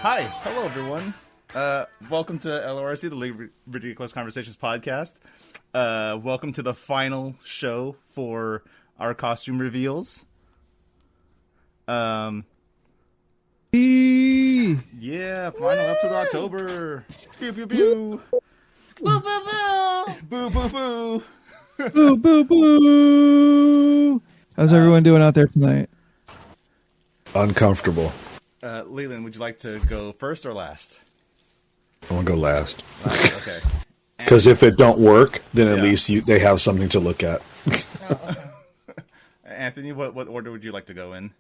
Hi, hello everyone. Welcome to LoRC, the League of Ridiculous Conversations podcast. Welcome to the final show for our costume reveals. Yeah, final episode of October. Pew pew pew. Boo boo boo. Boo boo boo. Boo boo boo. How's everyone doing out there tonight? Uncomfortable. Leland, would you like to go first or last? I want to go last. Okay. Because if it don't work, then at Yeah. least they have something to look at. Anthony, what order would you like to go in?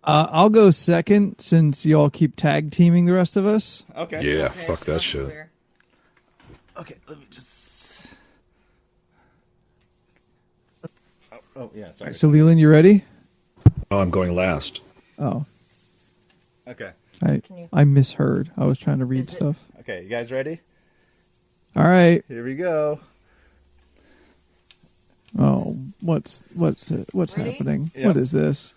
I'll go second since y'all keep tag teaming the rest of us. Okay. Yeah, Okay, fuck that that's shit. fair. Okay, let me just... Oh yeah, sorry. So Leland, you ready? Oh, I'm going last. Oh, Okay. I misheard. I was trying to read Is it- stuff. Okay, you guys ready? All right. Here we go. Oh, what's Ready? happening? Yep. What is this?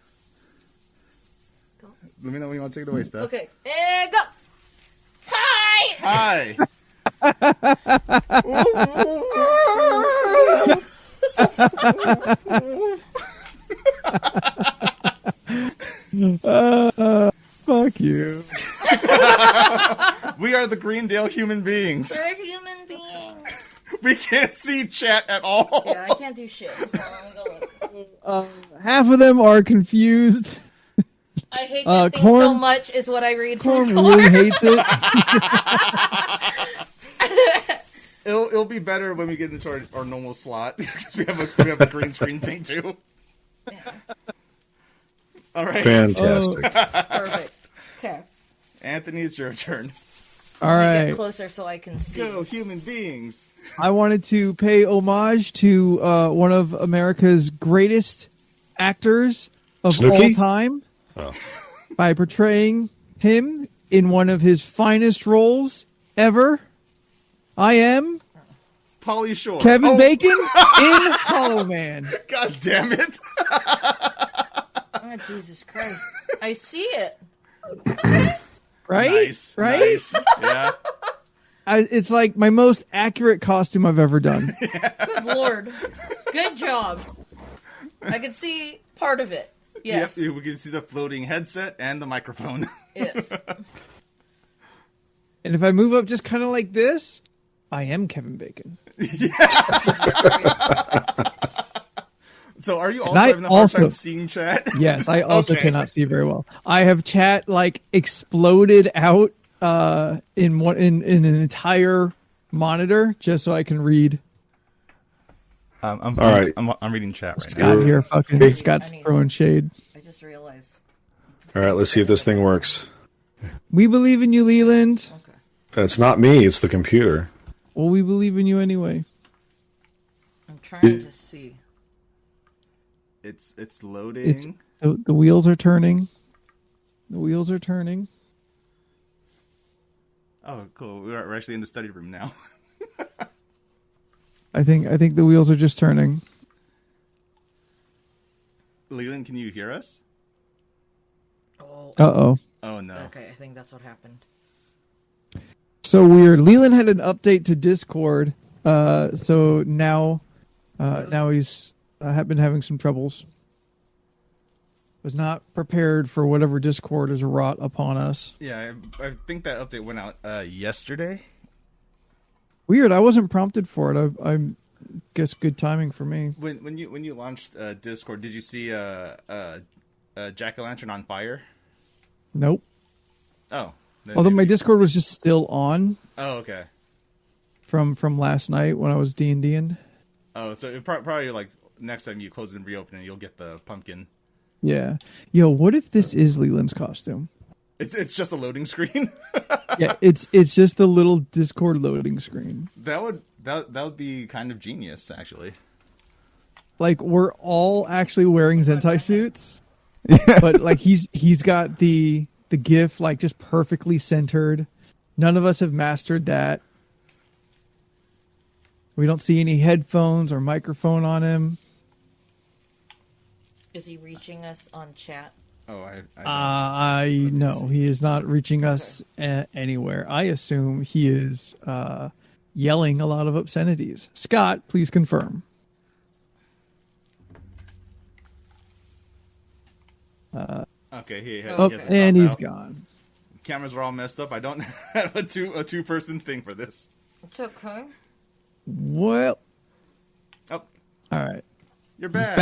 Let me know when you want to take it away, Steph. Okay, and go. Hi. Hi. Fuck you. We are the Greendale human beings. We're human beings. We can't see chat at all. Yeah, I can't do shit. Hold on, let me go look. Half of them are confused. I hate that thing so Corn- much. Is what I read Corn from Corn. really hates it. It'll be better when we get into our normal slot because we have a green screen thing too. Yeah, All right, Fantastic. perfect. Okay, Anthony, it's your turn. All let me right. get closer so I can see. Go human beings. I wanted to pay homage to one of America's greatest actors of all Snooki? time Oh. by portraying him in one of his finest roles ever. I am Polly Shore. Kevin Oh, Bacon in Hollow Man. God damn it! Oh Jesus Christ! I see it. Right? Nice, Right? Nice. Yeah. It's like my most accurate costume I've ever done. Good lord. Good job. I can see part of it. Yes. Yep, we can see the floating headset and the microphone. Yes. And if I move up just kind of like this, I am Kevin Bacon. So, are you also I having a hard also- time seeing chat? Yes, I also Okay. cannot see very well. I have chat like exploded out in an entire monitor just so I can read. I'm All right. I'm reading chat right Scott now. here, fucking Hey. Scott's I need- throwing shade. I just realized. All right, let's see if this thing works. We believe in you, Leland. Okay. It's not me, it's the computer. Well, we believe in you anyway. I'm trying to see. It's loading. The wheels are turning. The wheels are turning. Oh, cool. We're actually in the study room now. I think the wheels are just turning. Leland, can you hear us? Oh. Uh-oh. Oh no. Okay, I think that's what happened. So weird. Leland had an update to Discord. So now he's been having some troubles. Was not prepared for whatever Discord has wrought upon us. Yeah, I think that update went out yesterday. Weird. I wasn't prompted for it. I guess good timing for me. When you launched Discord, did you see Jack-o'-lantern on fire? Nope. Oh. then Although my maybe- Discord was just still on Oh, okay. from last night when I was D&D'ing. Oh, so it probably like next time you close and reopen it, you'll get the pumpkin. Yeah. Yo, what if this is Leland's costume? It's just a loading screen. Yeah, it's just the little Discord loading screen. that would be kind of genius, actually. Like we're all actually wearing Zentai suits, but like he's got the GIF like just perfectly centered. None of us have mastered that. We don't see any headphones or microphone on him. Is he reaching us on chat? Oh, I know he is not reaching us anywhere. I assume he is yelling a lot of obscenities. Scott, please confirm. Okay, he And popped he's out. gone. Cameras are all messed up. I don't have a two-person thing for this. It's okay. Well, Oh, all right. you're He's back.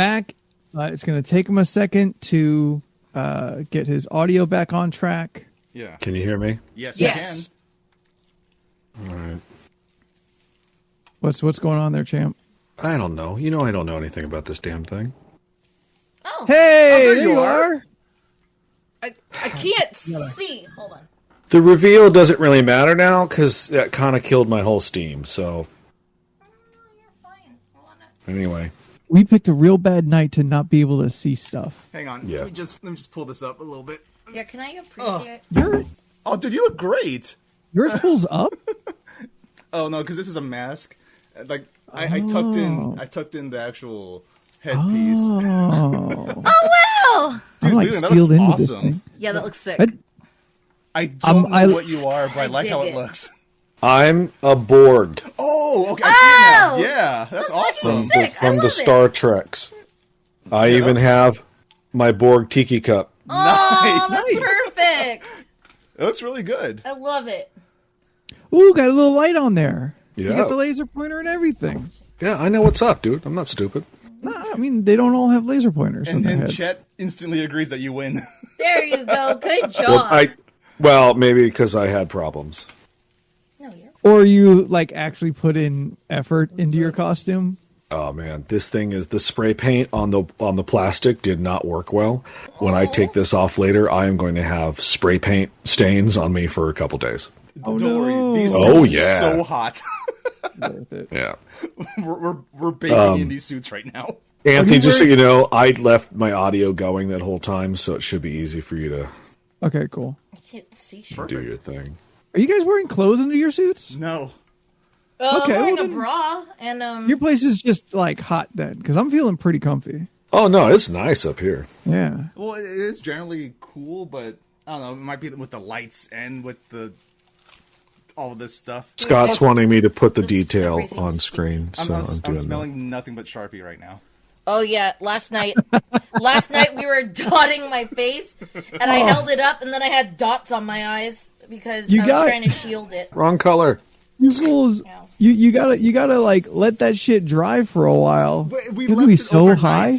back. It's going to take him a second to get his audio back on track. Yeah. Can you hear me? Yes, Yes. we All right. What's going on there, champ? I don't know. You know I don't know anything about this damn thing. Oh, Hey, there there you you are. are. I can't see. Hold on. The reveal doesn't really matter now because that kind of killed my whole Steam. So Oh, you're fine. Hold on. anyway, We picked a real bad night to not be able to see stuff. Hang on. Yeah. Let me just pull this up a little bit. Yeah, can I appreciate? Oh, dude, you look great. Yours pulls up. Oh no, because this is a mask. Like I tucked in the actual headpiece. Oh, Oh, Dude, I'm like Leland, that sealed looks into this awesome. thing. yeah, that looks sick. That- I don't know I- what you are, but I I like how dig it it. looks. I'm a Borg Oh, okay. I see Oh! it now. Yeah, that's awesome. fucking sick. I from the love Star Treks. I even have my Borg tiki cup. Oh, Nice. that's perfect. It looks really good. I love it. Ooh, got a little light on there. You Yeah. got the laser pointer and everything. Yeah, I know what's up, dude. I'm not stupid. Nah, I mean, they don't all have laser pointers in And, their and heads. Chet instantly agrees that you win. There you go. Good job. Well, maybe because I had problems. No, you're. Or you like actually put in effort into your costume. Oh man, this thing is the spray paint on the plastic did not work well. When I take this off later, I am going to have spray paint stains on me for a couple days. Don't no. worry. These Oh, suits are yeah. so hot. Worth it. Yeah. we're baking in these suits right now. Anthony, you just so wearing- you know, I left my audio going that whole time, so it should be easy for you to Okay, cool. I can't see shit. do your thing. Are you guys wearing clothes under your suits? No. Okay, I'm wearing well a then- bra and Your place is just like hot then, because I'm feeling pretty comfy. Oh no, it's nice up here. Yeah. Well, it is generally cool, but I don't know. It might be with the lights and with all this stuff. Scott's Yes. wanting me to put the This- detail everything's on screen, so I'm I'm doing that. smelling nothing but Sharpie right now. Oh yeah, last night we were dotting my face and I held it up and then I had dots on my eyes because You I was got- trying to shield it. Wrong color. You fools, Yeah. you gotta like let that shit dry for a while. But we It'll left be it so overnight. high.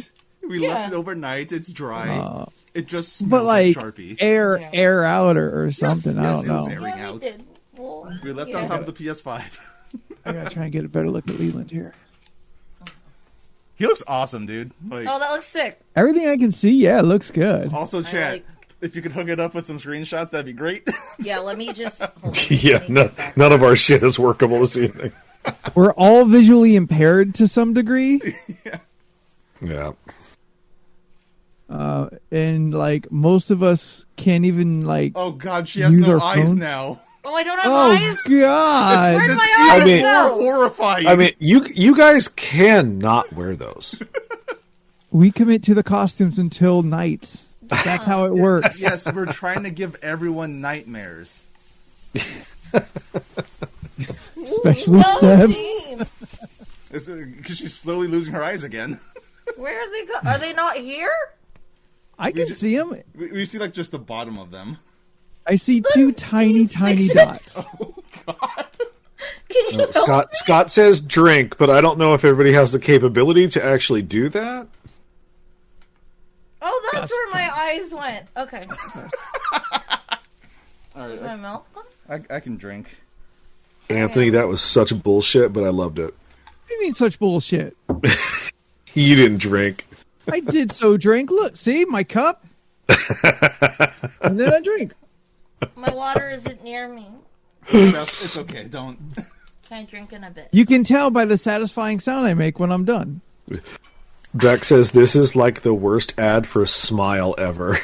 We Yeah. left it overnight. It's dry. It just smells But like Sharpie. air out or something. I yes, don't it was know. airing Yeah, we out. did. Well, We left it yeah. on top of the PS5. I gotta try and get a better look at Leland here. He looks awesome, dude. Like, Oh, that looks sick. Everything I can see, yeah, it looks good. also, chat. like- If you could hook it up with some screenshots, that'd be great. Yeah, let me just. Hold on. Yeah, Let me no, get back. none of our shit is workable this evening. We're all visually impaired to some degree, Yeah. and like most of us can't even like. Oh god, she has Use no our eyes phone? now. Oh, I don't have Oh eyes. God! Where'd It's my eyes even go? horrifying. I mean, you guys can not wear those. We commit to the costumes until night. That's how it works. yes, we're trying to give everyone nightmares. Especially No, Steph. team. Because she's slowly losing her eyes again. Where are they? Are they not here? I can see them. We see like just the bottom of them. I see two tiny fix it? dots. Can you help me? Scott says drink, but I don't know if everybody has the capability to actually do that. Oh, that's where my eyes went. Okay. All Is right, my mouth gone? I can drink. Anthony, that was such bullshit, but I loved it. What do you mean such bullshit? You didn't drink. I did so drink. Look, see my cup, and then I drink. My water isn't near me. It's okay. Don't. Can I drink in a bit? You can tell by the satisfying sound I make when I'm done. Beck says this is like the worst ad for Smile ever.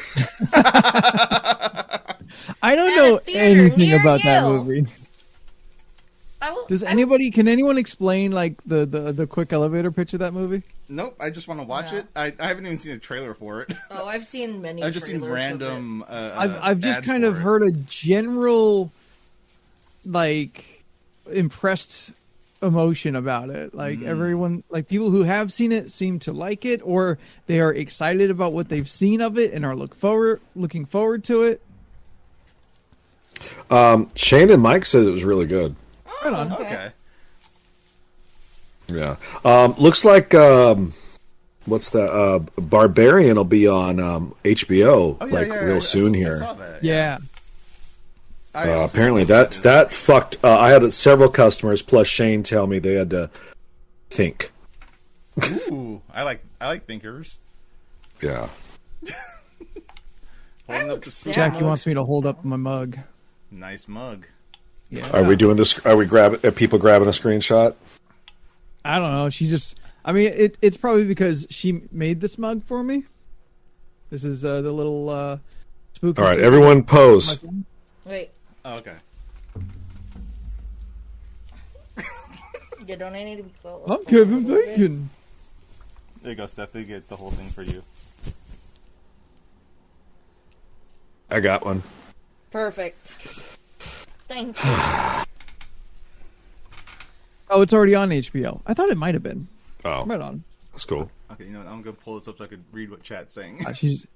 I don't At know a theater anything near about that you. movie. I will, Can anyone explain like the quick elevator pitch of that movie? Nope, I just want to watch it. I haven't even seen a trailer for it. Oh, I've seen many. I've just seen trailers random. I've just ads kind for of it. heard a general, like, impressed emotion about it. Like everyone, like people who have seen it seem to like it, or they are excited about what they've seen of it and are looking forward to it. Shane and Mike says it was really good. Oh, Right on. Okay. Yeah. Looks like what's that? Barbarian will be on HBO Oh, yeah, real soon I here. saw that. Yeah. I also Apparently looked at that fucked. I had several customers plus Shane tell me they had to think. it. Ooh, I like thinkers. Yeah. Holding up look the sad. Jackie mug. wants me to hold up my mug. Nice mug. Yeah. Are we doing this? Are we people grabbing a screenshot? I don't know. She just. I mean, it's probably because she made this mug for me. This is the little spooky. All right, sticker. everyone pose. Wait, Oh, okay. you don't need to be close. I'm Kevin Bacon. There you go, Steph. They get the whole thing for you. I got one. Perfect. Thank you. Oh, it's already on HBO. I thought it might have been. Oh, Right on. that's cool. Okay, you know what? I'm gonna pull this up so I could read what chat's saying. She's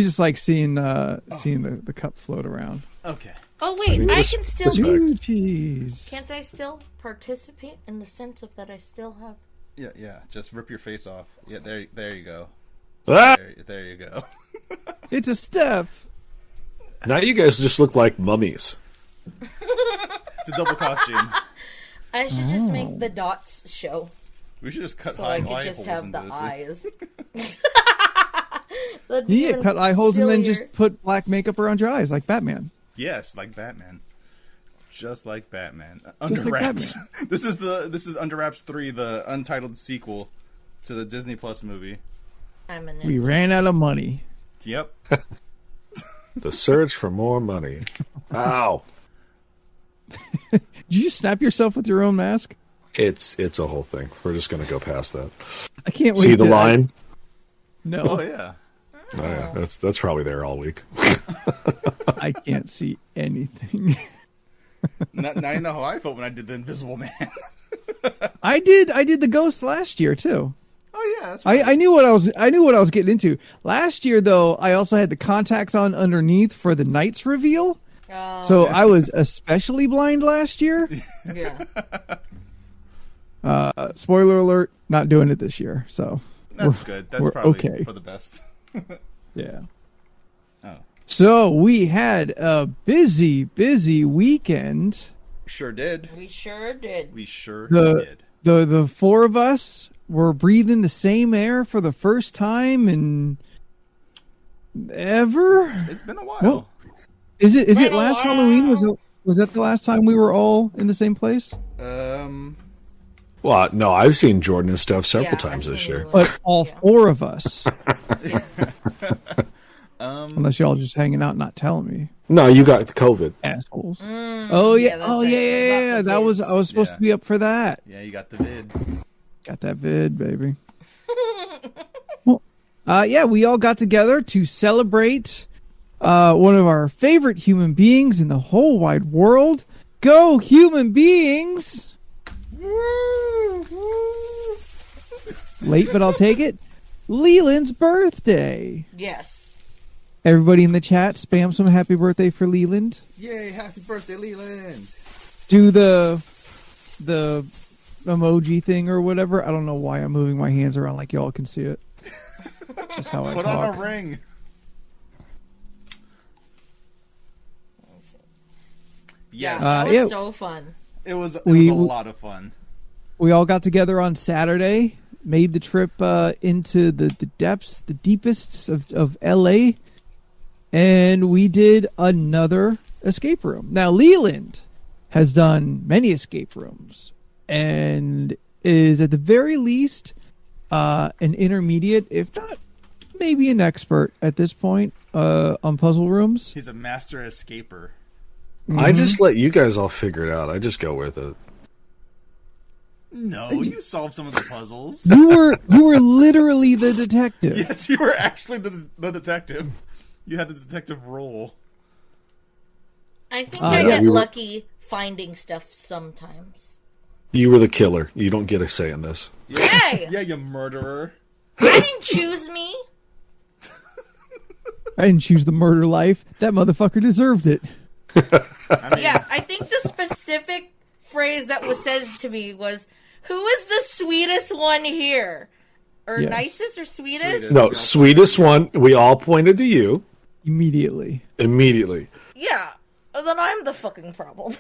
just like seeing the cup float around. Okay. Oh wait, I can still. respect. Ooh, jeez. Can't I still participate in the sense of that I still have? Yeah. Just rip your face off. Yeah, there you go. Ah! There you go. It's a Steph. Now you guys just look like mummies. It's a double costume. I should just make the dots show, We should just cut so high I could eye just holes have into the this eyes. That'd be You get even cut eye holes and then sillier. just put black makeup around your eyes like Batman. Yes, like Batman. Just like Batman. Just Under like Wraps. This is Under Wraps 3, the untitled sequel to the Disney Plus movie. I'm in it. We ran out of money. Yep. The search for more money. Ow! Did you just snap yourself with your own mask? It's a whole thing. We're just gonna go past that. I can't wait. See the to- line? No, Oh yeah. Oh, yeah, that's probably there all week. I can't see anything. Now you know how I felt when I did the Invisible Man. I did the ghost last year too. Oh yeah, that's right. I knew what I was getting into. Last year though, I also had the contacts on underneath for the Knights reveal. Oh, So I was especially blind last year. yeah. Spoiler alert, not doing it this year. So That's good. That's we're probably okay. for the best. yeah. Oh, So we had a busy weekend. sure did. We sure did. We sure The did. the four of us were breathing the same air for the first time in ever. It's been a while. Well, Is it Been a last while. Halloween? Was that the last time we were all in the same place? Well, no, I've seen Jordan and stuff several Yeah, times I've this seen year. you. But all Yeah. four of us. Unless y'all just hanging out, not telling me, No, you got COVID. assholes. Oh yeah, that's oh right. yeah. Got the That was vids. I was supposed Yeah. to be up for that. Yeah, you got the vid. Got that vid, baby. Well, yeah, we all got together to celebrate one of our favorite human beings in the whole wide world. Go human beings! Late, but I'll take it. Leland's birthday. Yes. Everybody in the chat, spam some happy birthday for Leland. Yay! Happy birthday, Leland. Do the emoji thing or whatever. I don't know why I'm moving my hands around like y'all can see it. Just how I Put talk. on a ring. Yes, That was yeah. so fun. it was a we- lot of fun. We all got together on Saturday, made the trip into the depths, the deepest of LA, and we did another escape room. Now, Leland has done many escape rooms and is at the very least an intermediate, if not maybe an expert at this point on puzzle rooms. He's a master escaper. I just let you guys all figure it out. I just go with it. No, you solved some of the puzzles. You were literally the detective. Yes, you were actually the detective. You had the detective role. I think I get lucky finding stuff sometimes. You were the killer. You don't get a say in this. Hey! Yeah, you murderer. I didn't choose me. I didn't choose the murder life. That motherfucker deserved it. Yeah, I think the specific phrase that was said to me was, "Who is the sweetest one here?" Or Yes. nicest or sweetest? No, sweetest one. We all pointed to you Immediately. immediately. Yeah. Well, then I'm the fucking problem.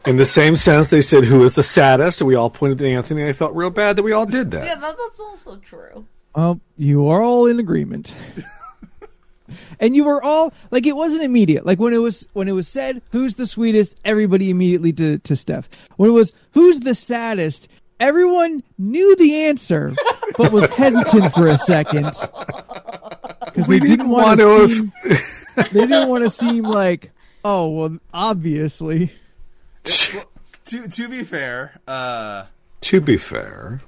In the same sense, they said, "Who is the saddest?" And we all pointed to Anthony. I felt real bad that we all did that. Yeah, that's also true. You are all in agreement. And you were all like, it wasn't immediate. Like when it was said, "Who's the sweetest?" Everybody immediately to Steph. When it was, "Who's the saddest?" Everyone knew the answer, but was hesitant for a second because they didn't want to. They didn't want to seem like, oh well, obviously. Well, to be fair, To be fair,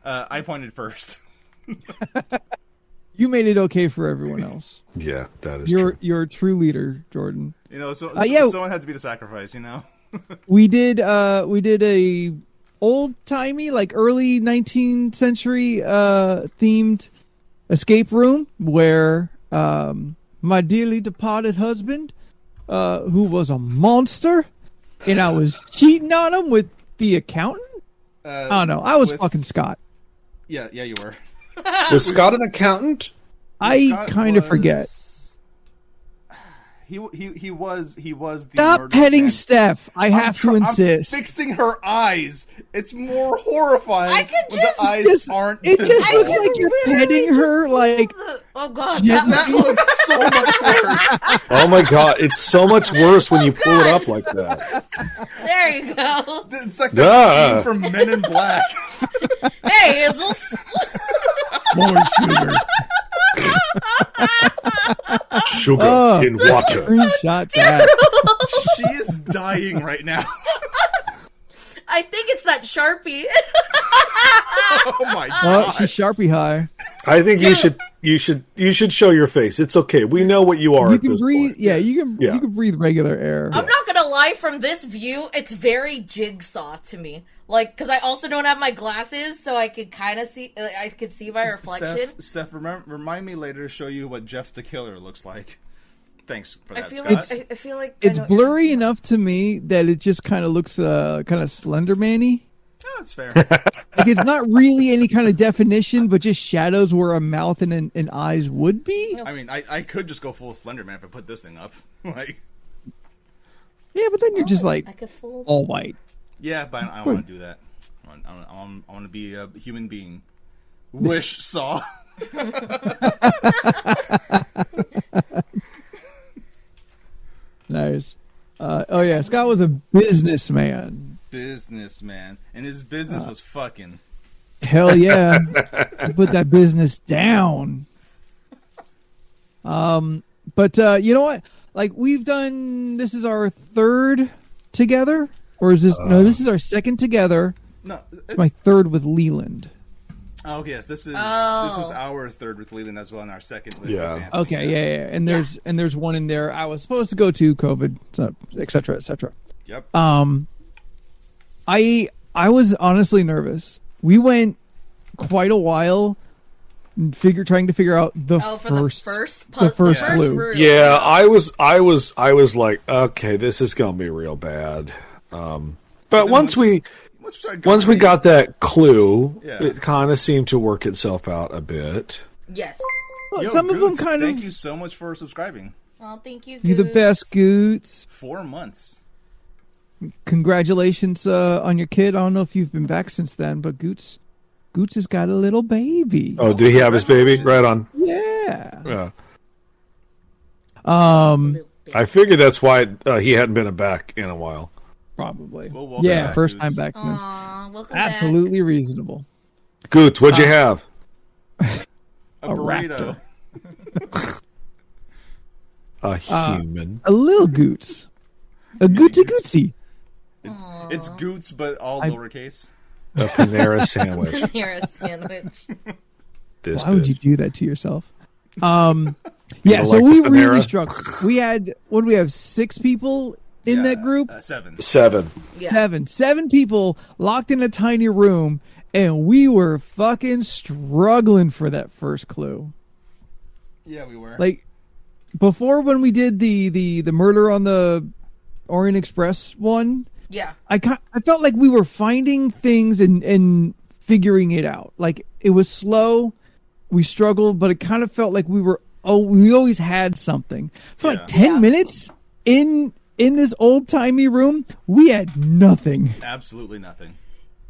I pointed first. You made it okay for everyone else. yeah, that is true. You're a true leader, Jordan. You know, yeah. someone had to be the sacrifice. You know. We did a old timey, like early 19th century themed escape room where my dearly departed husband, who was a monster, and I was cheating on him with the accountant. I don't know. I was fucking Scott. Yeah, you were. Was Scott an accountant? I kind of forget. He was the Stop murdered petting man. Steph. I have to insist. I'm fixing her eyes. It's more horrifying I could when just- the eyes aren't It visible. just looks like you're petting her like Oh god, Yeah, That looks so much worse. Oh my god, it's so much worse when you pull it up like that. there you go. It's like that Duh. scene from Men in Black. Hey, Izzles. more sugar. Sugar in water. Screenshot that. She is dying right now. I think it's that Sharpie. Oh my Oh, god. she's Sharpie high. I think you should show your face. It's okay. We know what you are You at can this breathe. point. Yeah, Yes. you can breathe regular air. I'm not gonna lie, from this view, it's very Jigsaw to me. Like, because I also don't have my glasses, so I could kind of see. I could see my reflection. Steph, remind me later to show you what Jeff the Killer looks like. Thanks for I that, feel Scott. like I feel like It's I know- blurry enough to me that it just kind of looks kind of Slenderman-y. Oh, that's fair. Like it's not really any kind of definition, but just shadows where a mouth and eyes would be. I mean, I could just go full Slenderman if I put this thing up. Like, Yeah, but then you're just like I could fold. all white. yeah, but I don't want to do that. I want to be a human being. Wish saw. Nice. Oh yeah, Scott was a businessman. Businessman, and his business was fucking. Hell yeah, he put that business down. But you know what? Like we've done. This is our third together, or is this? No, this is our second together. No, It's my third with Leland. Oh yes, this was our third with Leland as well, and our second with Yeah. Anthony. Okay, yeah. And there's one in there. I was supposed to go to COVID, so, et cetera, et cetera. Yep. I was honestly nervous. We went quite a while trying to figure out the For first the first the first first clue. room. Yeah, I was like, okay, this is gonna be real bad. But once we got that clue, Yeah. it kind of seemed to work itself out a bit. Yes. Yo, Some of them Goots, kind thank of. you so much for subscribing. Well, thank you. You're the Goose. best, Goots. 4 months. Congratulations on your kid. I don't know if you've been back since then, but Goots has got a little baby. Oh, did he have his baby? Right on. Yeah. Yeah. Little I figured that's why he hadn't been back in a while. Probably. Well, welcome Yeah, back, first Goots. time back. Aw, welcome Absolutely reasonable. Goots, what'd you have? A A burrito. raptor. A human. A little Goots. A Gootsy Gootsy. It's Goots, but all lowercase. A Panera sandwich. Panera sandwich. This Why would bitch. you do that to yourself? Yeah, don't so like we the really Panera? struggled. We had, what do we have, 6 people in that group? 7. 7. Yeah. Seven people locked in a tiny room, and we were fucking struggling for that first clue. Yeah, we were. Like, before when we did the murder on the Orient Express one, Yeah. I felt like we were finding things and figuring it out. Like, it was slow, we struggled, but it kind of felt like we always had something. For like 10 Yeah. minutes in this old-timey room, we had nothing. Absolutely nothing.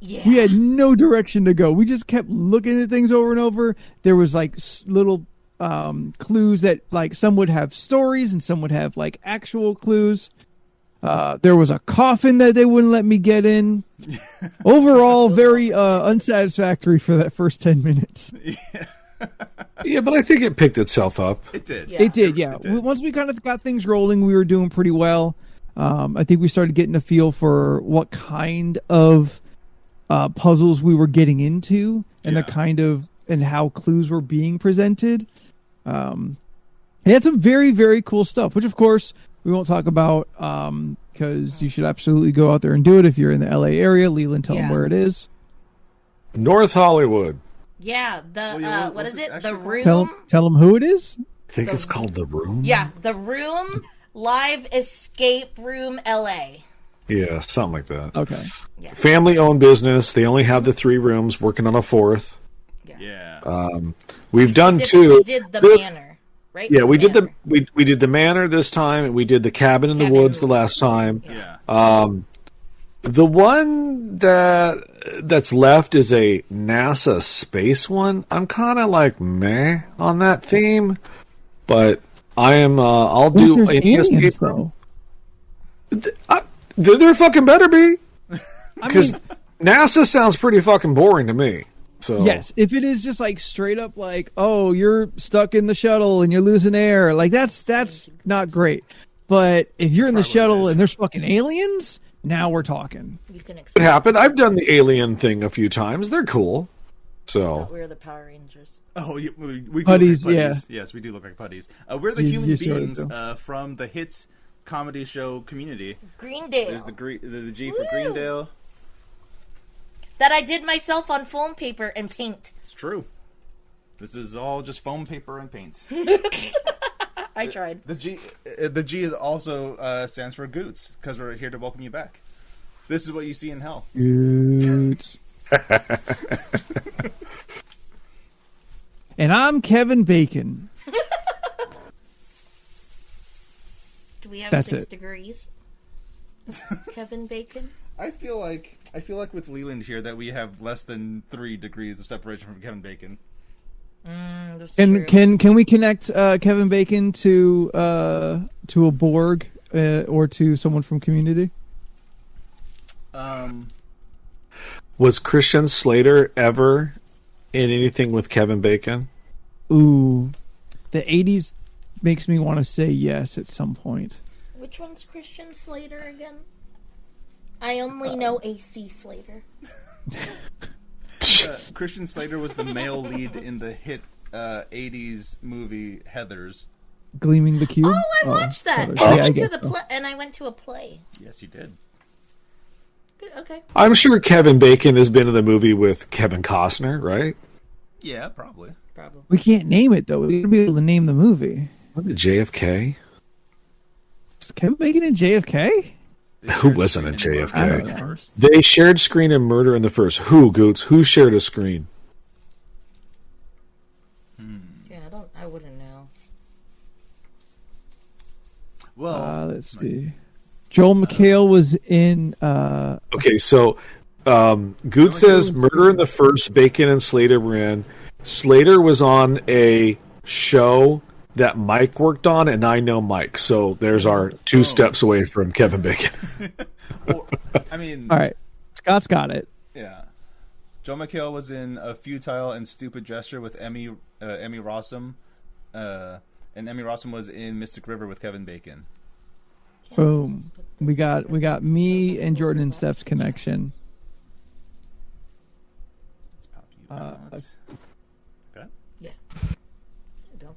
Yeah. We had no direction to go. We just kept looking at things over and over. There was like little clues that, like, some would have stories and some would have like actual clues. There was a coffin that they wouldn't let me get in. Overall, very unsatisfactory for that first 10 minutes. Yeah, but I think it picked itself up. It did. Yeah. It did, yeah. It did. Once we kind of got things rolling, we were doing pretty well. I think we started getting a feel for what kind of puzzles we were getting into and the kind of and how clues were being presented. It had some very, very cool stuff, which of course we won't talk about because you should absolutely go out there and do it if you're in the LA area. Leland, tell them Yeah. where it is. North Hollywood. Yeah. yeah, What what's is it it? actually The called? Room. Tell them who it is. I think it's called The Room. Yeah. The Room Live Escape Room LA. Yeah, something like that. Okay. Family-owned business. They only have the 3 rooms, working on a 4th. Yeah. We've done Specifically 2. did the Good. manor, right? Yeah, we did manor. we did the manor this time, and we did the cabin in the Cabin in woods the the last time. Yeah. The one that's left is a NASA space one. I'm kind of like meh on that theme, but I am. I'll do There's an aliens, escape though. room. There fucking better be, I because mean, NASA sounds pretty fucking boring to me. So yes, if it is just like straight up like, oh, you're stuck in the shuttle and you're losing air, like that's not great. But if you're in the probably what it shuttle is. and there's fucking aliens, now we're talking. You can it explain. happened. I've done the alien thing a few times. They're cool. So We're the Power Rangers. Oh, yeah, we do Putties, look like yeah. putties. Yes, we do look like putties. We're the You- human you sort of beings do. from the hits comedy show Community. Greendale. There's the G for Woo! Greendale. That I did myself on foam paper and paint. It's true. This is all just foam paper and paints. I tried. The G is also stands for Goots because we're here to welcome you back. This is what you see in hell. Goots. And I'm Kevin Bacon. Do we have That's 6 it. degrees? Kevin Bacon? I feel like with Leland here that we have less than 3 degrees of separation from Kevin Bacon. That's And true. can we connect Kevin Bacon to a Borg or to someone from Community? was Christian Slater ever in anything with Kevin Bacon? Ooh, the 80s makes me want to say yes at some point. Which one's Christian Slater again? I only know AC Slater. Christian Slater was the male lead in the hit 80s movie Heathers. Gleaming the Cube? Oh, I watched that. others. I Yeah, I went to guess the so. and I went to a play. Yes, you did. Good, okay. I'm sure Kevin Bacon has been in the movie with Kevin Costner, right? Yeah, probably. Probably. We can't name it, though. We gotta be able to name the movie. What, JFK? Is Kevin Bacon in JFK? They Who shared wasn't in screen JFK? I Murder don't know. first. They shared screen in Murder in the First. Who, Goots? Who shared a screen? Yeah, I wouldn't know. Well, Let's see. Joel McHale was in. Okay, so Goots says Murder in the First, Bacon and Slater were in. Slater was on a show that Mike worked on, and I know Mike. So there's our 2 steps away from Kevin Bacon. well, I mean, All right, Scott's got it. yeah. Joe McHale was in A Futile and Stupid Gesture with Emmy Rossum. And Emmy Rossum was in Mystic River with Kevin Bacon. Boom. We got me and Jordan and Steph's connection. Let's pop you out. Okay. Yeah.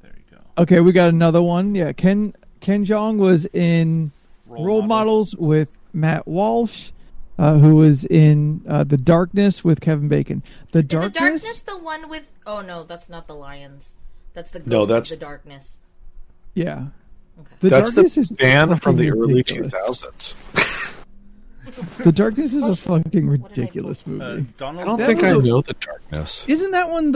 There you go. Okay, we got another one. Yeah, Ken Jeong was in Role Models with Matt Walsh, who was in The Darkness with Kevin Bacon. Is The Darkness the one with... Oh, no, that's not the Lions. That's the Ghost of The Darkness. Yeah. Okay. That's Darkness the is band from the early ridiculous. 2000s. The Darkness is a fucking ridiculous movie. Donald. I don't That think was I a- know The Darkness. Isn't that one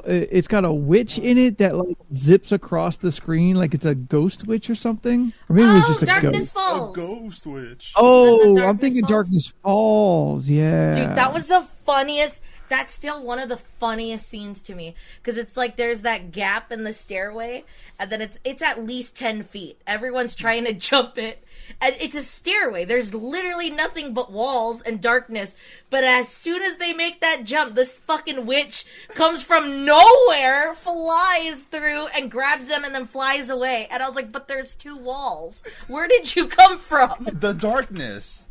it's got a witch in it that like zips across the screen like it's a ghost witch or something? Or maybe it was just a Darkness ghost. A Falls. ghost witch. Oh, Darkness I'm thinking Falls? Darkness Falls. Yeah. Dude, that was the funniest. That's still one of the funniest scenes to me because it's like there's that gap in the stairway, and then it's at least 10 feet. Everyone's trying to jump it, and it's a stairway. There's literally nothing but walls and darkness. But as soon as they make that jump, this fucking witch comes from nowhere, flies through, and grabs them, and then flies away. And I was like, "But there's 2 walls. Where did you come from?" The darkness.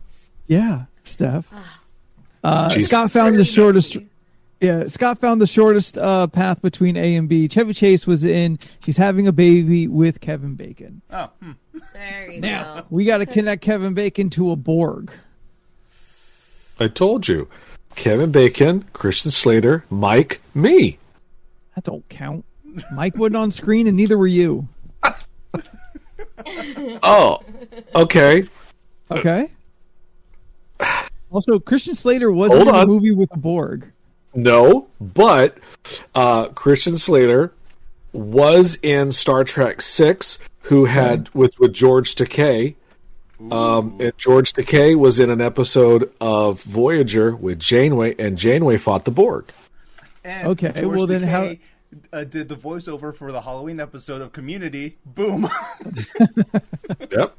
Yeah, Steph. Jeez. Scott found the shortest. Yeah, Scott found the shortest path between A and B. Chevy Chase was in She's Having a Baby with Kevin Bacon. Oh, There you Now go. we got to connect Kevin Bacon to a Borg. I told you. Kevin Bacon, Christian Slater, Mike, me. That don't count. Mike wasn't on screen, and neither were you. Oh, okay. Okay. Also, Christian Slater wasn't Hold in the on. movie with a Borg. No, but Christian Slater was in Star Trek 6, who had with George Takei. And George Takei was in an episode of Voyager with Janeway, and Janeway fought the Borg. and Okay, George well then Takei, did the voiceover for the Halloween episode of Community. Boom. Yep.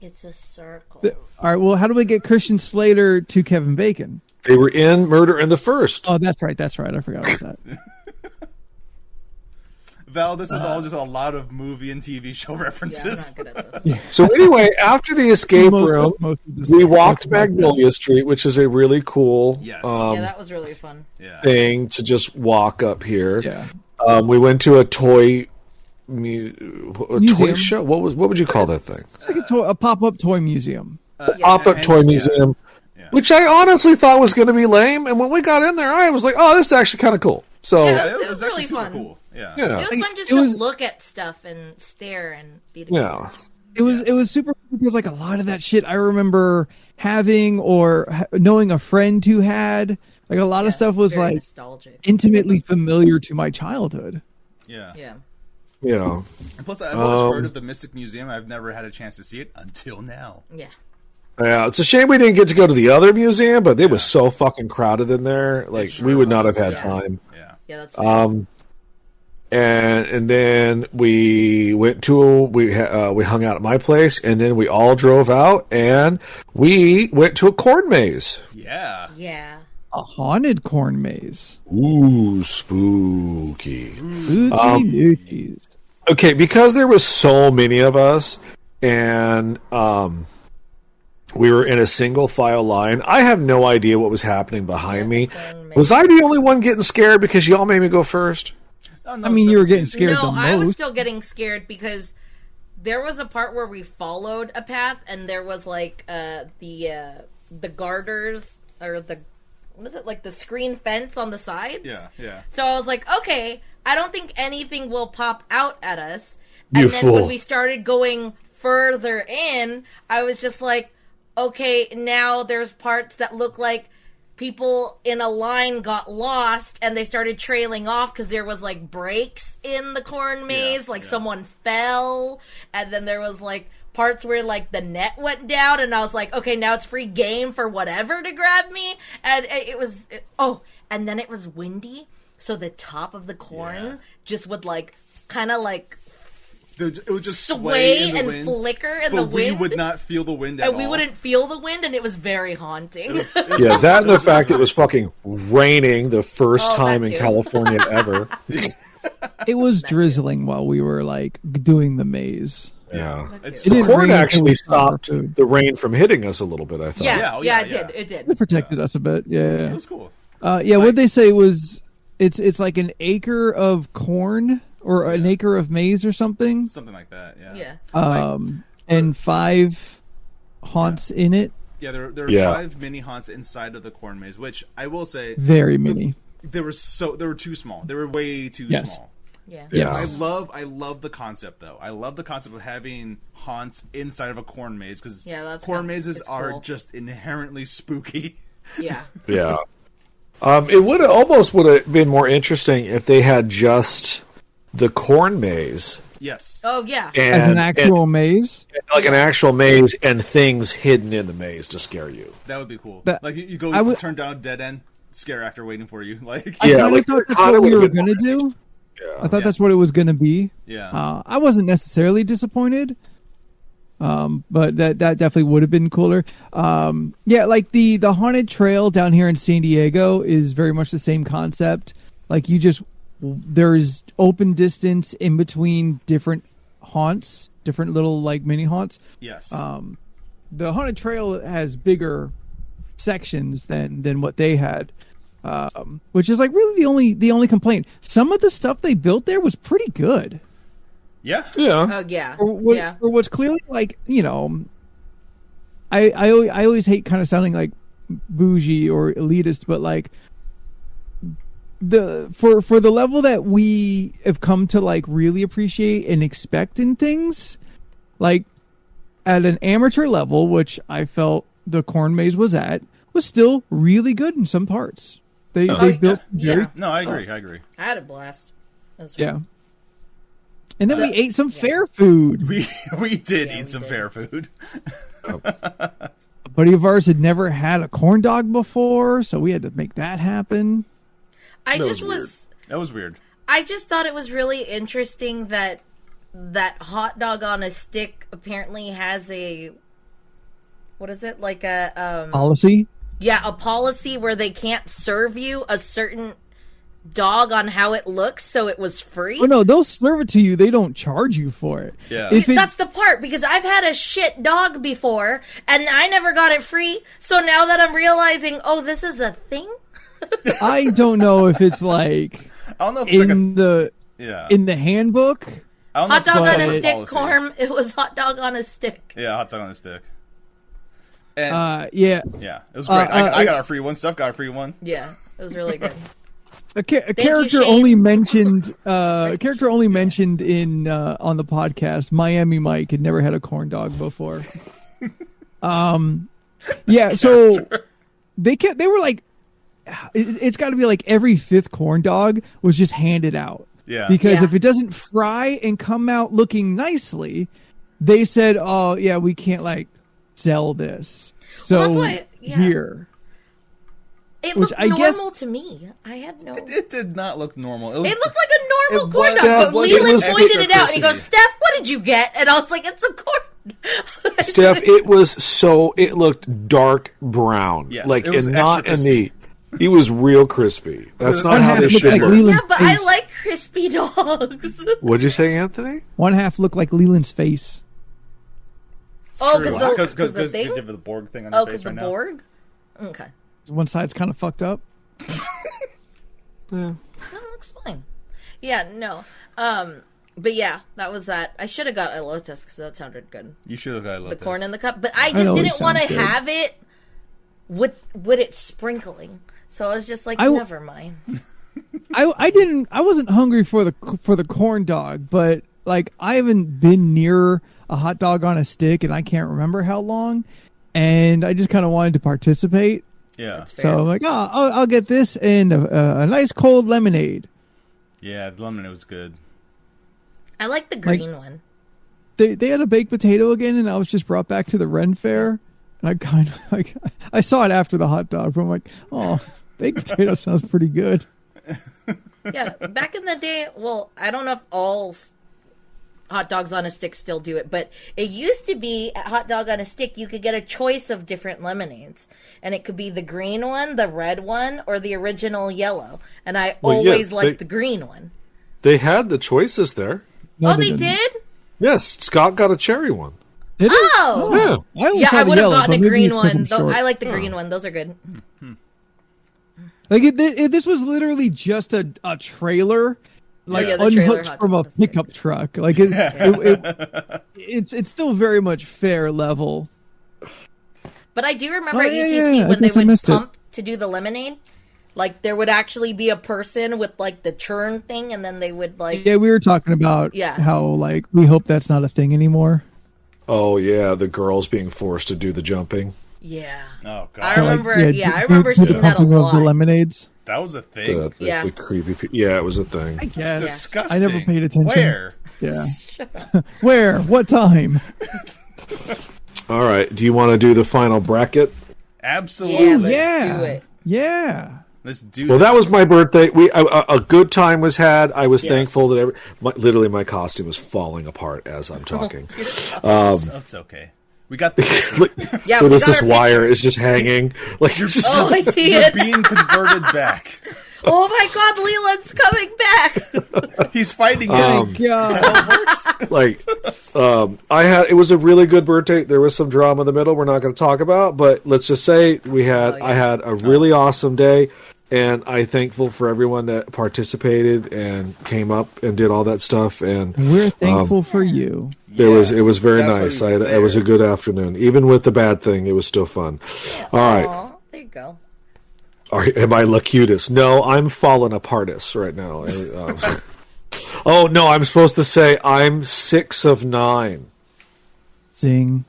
It's a circle. All right. Well, how do we get Christian Slater to Kevin Bacon? They were in Murder in the First. Oh, that's right. That's right. I forgot about that. Val, this is all just a lot of movie and TV show Yeah, I'm references. not good at this. So anyway, after the escape room, most of this- we walked Magnolia Street, which is a really cool Yes. Yeah, that was really fun. Yeah. thing to just walk up here. Yeah. We went to a toy Museum. show. What would you call that thing? It's like a pop-up toy museum. Pop-up and- toy yeah. museum, Yeah. which I honestly thought was going to be lame. And when we got in there, I was like, "Oh, this is actually kind of cool." So Yeah. It It was was actually really super fun. cool. Yeah. It yeah, was fun just It to was- look at stuff and stare and be yeah. together. It was super cool because like a lot of that shit I remember having or knowing a friend who had. Like a lot of stuff was Very like nostalgic. intimately familiar to my childhood. Yeah. Yeah. Yeah. And plus, I've always heard of the Mystic Museum. I've never had a chance to see it until now. Yeah. Yeah, it's a shame we didn't get to go to the other museum, but it was so fucking crowded in there. Like sure we would not have was, had yeah. time. Yeah. Yeah, that's fun. And then we went to we hung out at my place, and then we all drove out, and we went to a corn maze. Yeah. Yeah. A haunted corn maze. Ooh, spooky. Oogie doogies. Okay, because there was so many of us, and we were in a single file line. I have no idea what was happening behind me. Was I the only one getting scared because y'all made me go first? Oh, no, I mean, you were so- getting scared No, the I was most. still getting scared because there was a part where we followed a path and there was like the garters or the what is it, like the screen fence on the sides. Yeah. Yeah. So I was like, okay, I don't think anything will pop out at us. And You then fool. when we started going further in, I was just like, okay, now there's parts that look like people in a line got lost and they started trailing off because there was like breaks in the corn maze, like someone fell, and then there was like parts where like the net went down, and I was like, okay, now it's free game for whatever to grab me, and and then it was windy, so the top of the corn just would like kind of like It would just sway in the and wind, flicker in but the we wind. would not feel the wind at and all. we wouldn't feel the wind, and it was very haunting. Yeah, that and the fact it was fucking raining the first Oh, time that in too. California ever. It was drizzling while we were like doing the maze. Yeah. It's It The didn't corn rain until actually we stopped stopped our food. the rain from hitting us a little bit, I thought. Yeah, Yeah, it did. It did. It protected us a bit. It Yeah. was cool. Yeah. What they say was it's like an acre of corn or an acre of maize or something. Something like that. Yeah. Yeah. And 5 haunts in it. Yeah, there were Yeah. 5 mini haunts inside of the corn maze, which I will say Very many. they were too small. They were way too Yes. small. Yeah. Yeah. I love the concept though. I love the concept of having haunts inside of a corn maze because corn mazes it's are cool. just inherently spooky. Yeah. Yeah. It would have been more interesting if they had just the corn maze Yes. Oh yeah. and, As an actual maze. and like an actual maze and things hidden in the maze to scare you. That would be cool. That- Like you go I would- turn down a dead end, scare actor waiting for you. Like I Yeah, kind of like, thought that's kinda what we would've were been going to more do. Yeah. I thought that's what it was going to be. yeah. I wasn't necessarily disappointed. But that definitely would have been cooler. Yeah, like the haunted trail down here in San Diego is very much the same concept. Like there's open distance in between different haunts, different little like mini haunts. Yes. The haunted trail has bigger sections than what they had. Which is like really the only complaint. Some of the stuff they built there was pretty good. yeah. Yeah. Oh yeah. Or what's clearly like, I always hate kind of sounding like bougie or elitist, but like for the level that we have come to like really appreciate and expect in things, like at an amateur level, which I felt the corn maze was still really good in some parts. They built very yeah. No, I agree. I agree. I had a blast. It was fun. yeah. And then we ate some fair food. We did Yeah, eat we some did. fair food. A buddy of ours had never had a corn dog before, so we had to make that happen. I That just was weird. was. That was weird. I just thought it was really interesting that hot dog on a stick apparently has a. What is it like a Policy? Yeah, a policy where they can't serve you a certain dog on how it looks, so it was free. Oh no, they'll serve it to you. They don't charge you for it. Yeah. If it, That's the part, because I've had a shit dog before, and I never got it free, so now that I'm realizing, oh, this is a thing? I don't know if it's like I don't know if it's in the yeah. in the handbook. I don't know Hot if it's dog on a policy. stick, Corm. It was hot dog on a stick. Yeah, hot dog on a stick. And Yeah, yeah, it was great. I got a free one. Steph got a free one. Yeah, it was really good. a character you, Shane. only mentioned. A character only mentioned in on the podcast. Miami Mike had never had a corn dog before. Yeah, so they were like, it's got to be like every 5th corn dog was just handed out. Yeah. Because Yeah. if it doesn't fry and come out looking nicely, they said, "Oh yeah, we can't like sell this." So Well, that's why- yeah. here, It Which looked I guess- normal to me. I had no. It did not look normal. It looked like a normal It corn was- dog, Steph, but was Leland extra pointed it out, and he goes, crispy. "Steph, what did you get?" And I was like, "It's a corn." Steph, it looked dark brown. Yes, like it was and not extra in the he was real crispy. That's not one how half they looked should like work. Leland's Yeah, but face. I like crispy dogs. What'd you say, Anthony? One half looked like Leland's face. Oh, True. because the because thing. you have the Borg thing on your Oh, face because the right now. Borg. Okay, One side's kind of fucked up. Yeah. that looks fine. Yeah, no. But yeah, that was that. I should have got a Lotus because that sounded good. You should have got The Lotus. corn in the cup, but I know just it didn't want to sounds good. have it with it sprinkling. So I was just like, I w- never mind. I wasn't hungry for the corn dog, but like I haven't been near a hot dog on a stick and I can't remember how long, and I just kind of wanted to participate. Yeah. That's fair. So I'm like, oh, I'll get this and a nice cold lemonade. Yeah, the lemonade was good. I like the green one. They had a baked potato again, and I was just brought back to the Ren Fair, and I kind of like I saw it after the hot dog, but I'm like, oh, baked potato sounds pretty good. Yeah, back in the day, well, I don't know if all hot dogs on a stick still do it, but it used to be at hot dog on a stick, you could get a choice of different lemonades, and it could be the green one, the red one, or the original yellow. And I Well, yeah, always liked the green one. They had the choices there. No, Oh, they didn't. did? Yes, Scott got a cherry one. Did it? Oh! Yeah. I only Yeah, saw I the would have yellow, gotten but a maybe green it's 'cause I'm one. Though short. I like the green one. Those are good. Like this was literally just a trailer, like Yeah, the trailer unhooked hot from a dog was sick. pickup truck. Like it's still very much fair level. But I do remember Oh, at yeah, UTC yeah, I when they guess I would missed it. pump to do the lemonade, like there would actually be a person with like the churn thing, and then they would like. Yeah, we were talking about Yeah. how like we hope that's not a thing anymore. Oh yeah, the girls being forced to do the jumping. Yeah. Oh god, I remember. Like, Yeah, I do remember the seeing that a pumping of the lot. lemonades. that was a thing. Yeah. The creepy. Yeah, it was a thing. I guess. Disgusting. I never paid attention. Where? Yeah. Where? What time? All right. Do you want to do the final bracket? Absolutely. Yeah, let's yeah. do it. Yeah. Let's do. Well, this. that was my birthday. A good time was had. I was Yes. thankful that literally my costume was falling apart as I'm talking. It's okay. We got the. Yeah, There we was got this our wire picture. is just hanging. Like you're just. Oh, I see You're it. being converted back. Oh my God, Leland's coming back. He's fighting it. God. Like it was a really good birthday. There was some drama in the middle we're not going to talk about, but let's just say I had a really awesome day, and I'm thankful for everyone that participated and came up and did all that stuff, and We're thankful for you. it was very That's why nice. you were It was a there. good afternoon. Even with the bad thing, it was still fun. All right. Aw, there you go. Am I Lacutus? No, I'm fallen apartus right now. Oh no, I'm supposed to say I'm 6 of 9. Sing.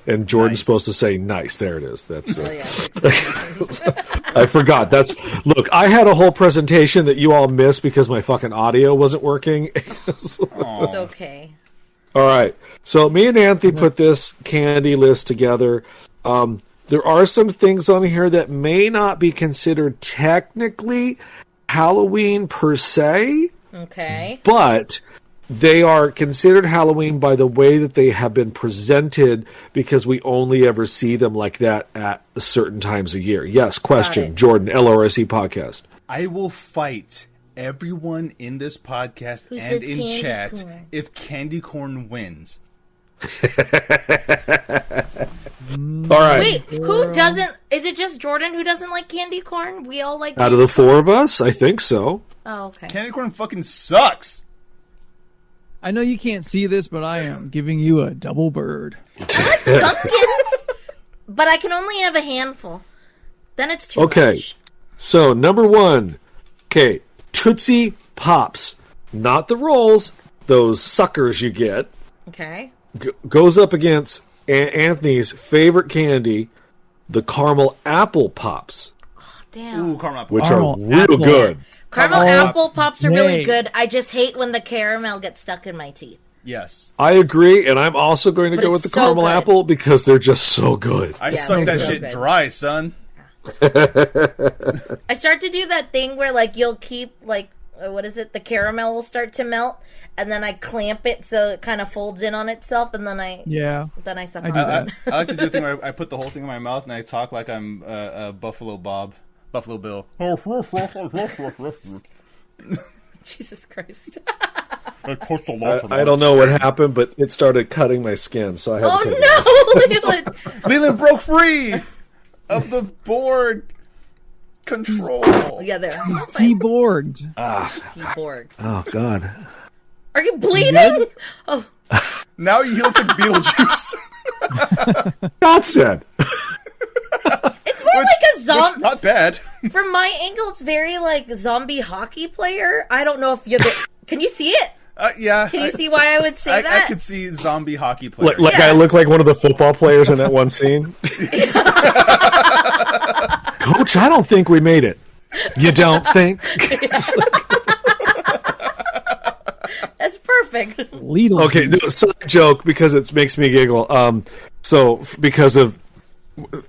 And Jordan's Nice. supposed to say nice. There it is. That's Oh yeah. I forgot. Look, I had a whole presentation that you all missed because my fucking audio wasn't working. It's okay. All right. So me and Anthony put this candy list together. There are some things on here that may not be considered technically Halloween per se, Okay. but they are considered Halloween by the way that they have been presented because we only ever see them like that at certain times a year. Yes, question. it. Jordan, LRSE podcast. I will fight everyone in this podcast Who and says in candy chat corn? if Candy Corn wins. All right. Wait, who doesn't? Is it just Jordan who doesn't like candy corn? We all like. Out of the four of us, I think so. Oh, okay. Candy Corn fucking sucks. I know you can't see this, but I am giving you a double bird. Pumpkins, but I can only have a handful. Then it's too Okay. much. So, number 1. Okay, Tootsie Pops. Not the rolls, those suckers you get. Okay. Goes up against Anthony's favorite candy, the caramel apple pops, Damn. Ooh, caramel apple. which Caramel are real apple. good. Caramel Oh, apple pops are really yay. good. I just hate when the caramel gets stuck in my teeth. Yes. I agree, and I'm also going to But go it's with the so caramel good. apple because they're just so good. I Yeah, sucked they're that so shit good. dry, son. I start to do that thing where like you'll keep like what is it? The caramel will start to melt, and then I clamp it so it kind of folds in on itself, and then I suck I on do it. that. I like to do the thing where I put the whole thing in my mouth and I talk like I'm Buffalo Bill. Jesus Christ! I don't know what happened, but it started cutting my skin, so I had to take it off. Oh no, Leland! Leland broke free of the board control. Yeah, there. Seaborged. Borg. Oh, God. Are you bleeding? Oh, Now he looks like Beetlejuice. God said. it's more like a zombie. Not bad. From my angle, it's very like zombie hockey player. I don't know if you're the. Can you see it? Yeah. Can you see why I would say I that? could see zombie hockey player. Like Yeah. I look like one of the football players in that one scene. Coach, I don't think we made it. You don't think? That's perfect. Lidl. Okay, no, side joke because it makes me giggle. Because of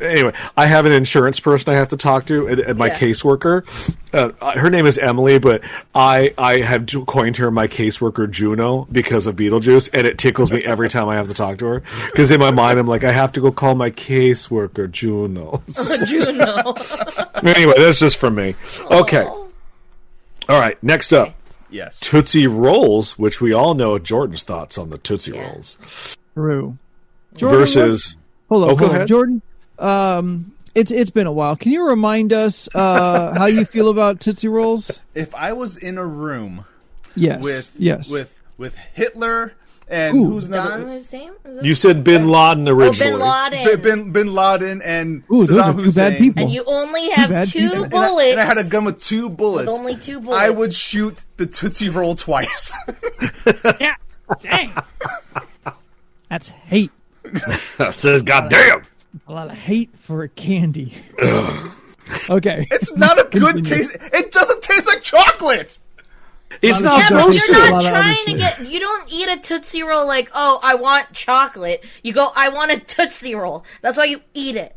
anyway, I have an insurance person I have to talk to, and my Yeah. caseworker. Her name is Emily, but I have coined her my caseworker Juno because of Beetlejuice, and it tickles me every time I have to talk to her. Because in my mind, I'm like, I have to go call my caseworker Juno. Juno. Anyway, that's just for me. Okay. Oh. All right, next up. Yes. Tootsie Rolls, which we all know Jordan's thoughts on the Tootsie Rolls. True. Jordan, Versus... hold go on, ahead. Jordan. It's been a while. Can you remind us how you feel about Tootsie Rolls? If I was in a room Yes. with Hitler and who's another... Don Hussein? You said Bin Laden originally. Bin Laden. Bin Laden and Those Saddam are two Hussein. bad people. And you only have two bullets. And I had a gun with 2 bullets. With only 2 bullets. I would shoot the Tootsie Roll twice. Yeah. Dang. That's hate. That says, goddamn. A lot of hate for a candy. Okay. It's not a good taste. It doesn't taste like chocolate. It's not Yeah, but supposed you're to. not trying to get... You don't eat a Tootsie Roll like, oh, I want chocolate. You go, I want a Tootsie Roll. That's why you eat it.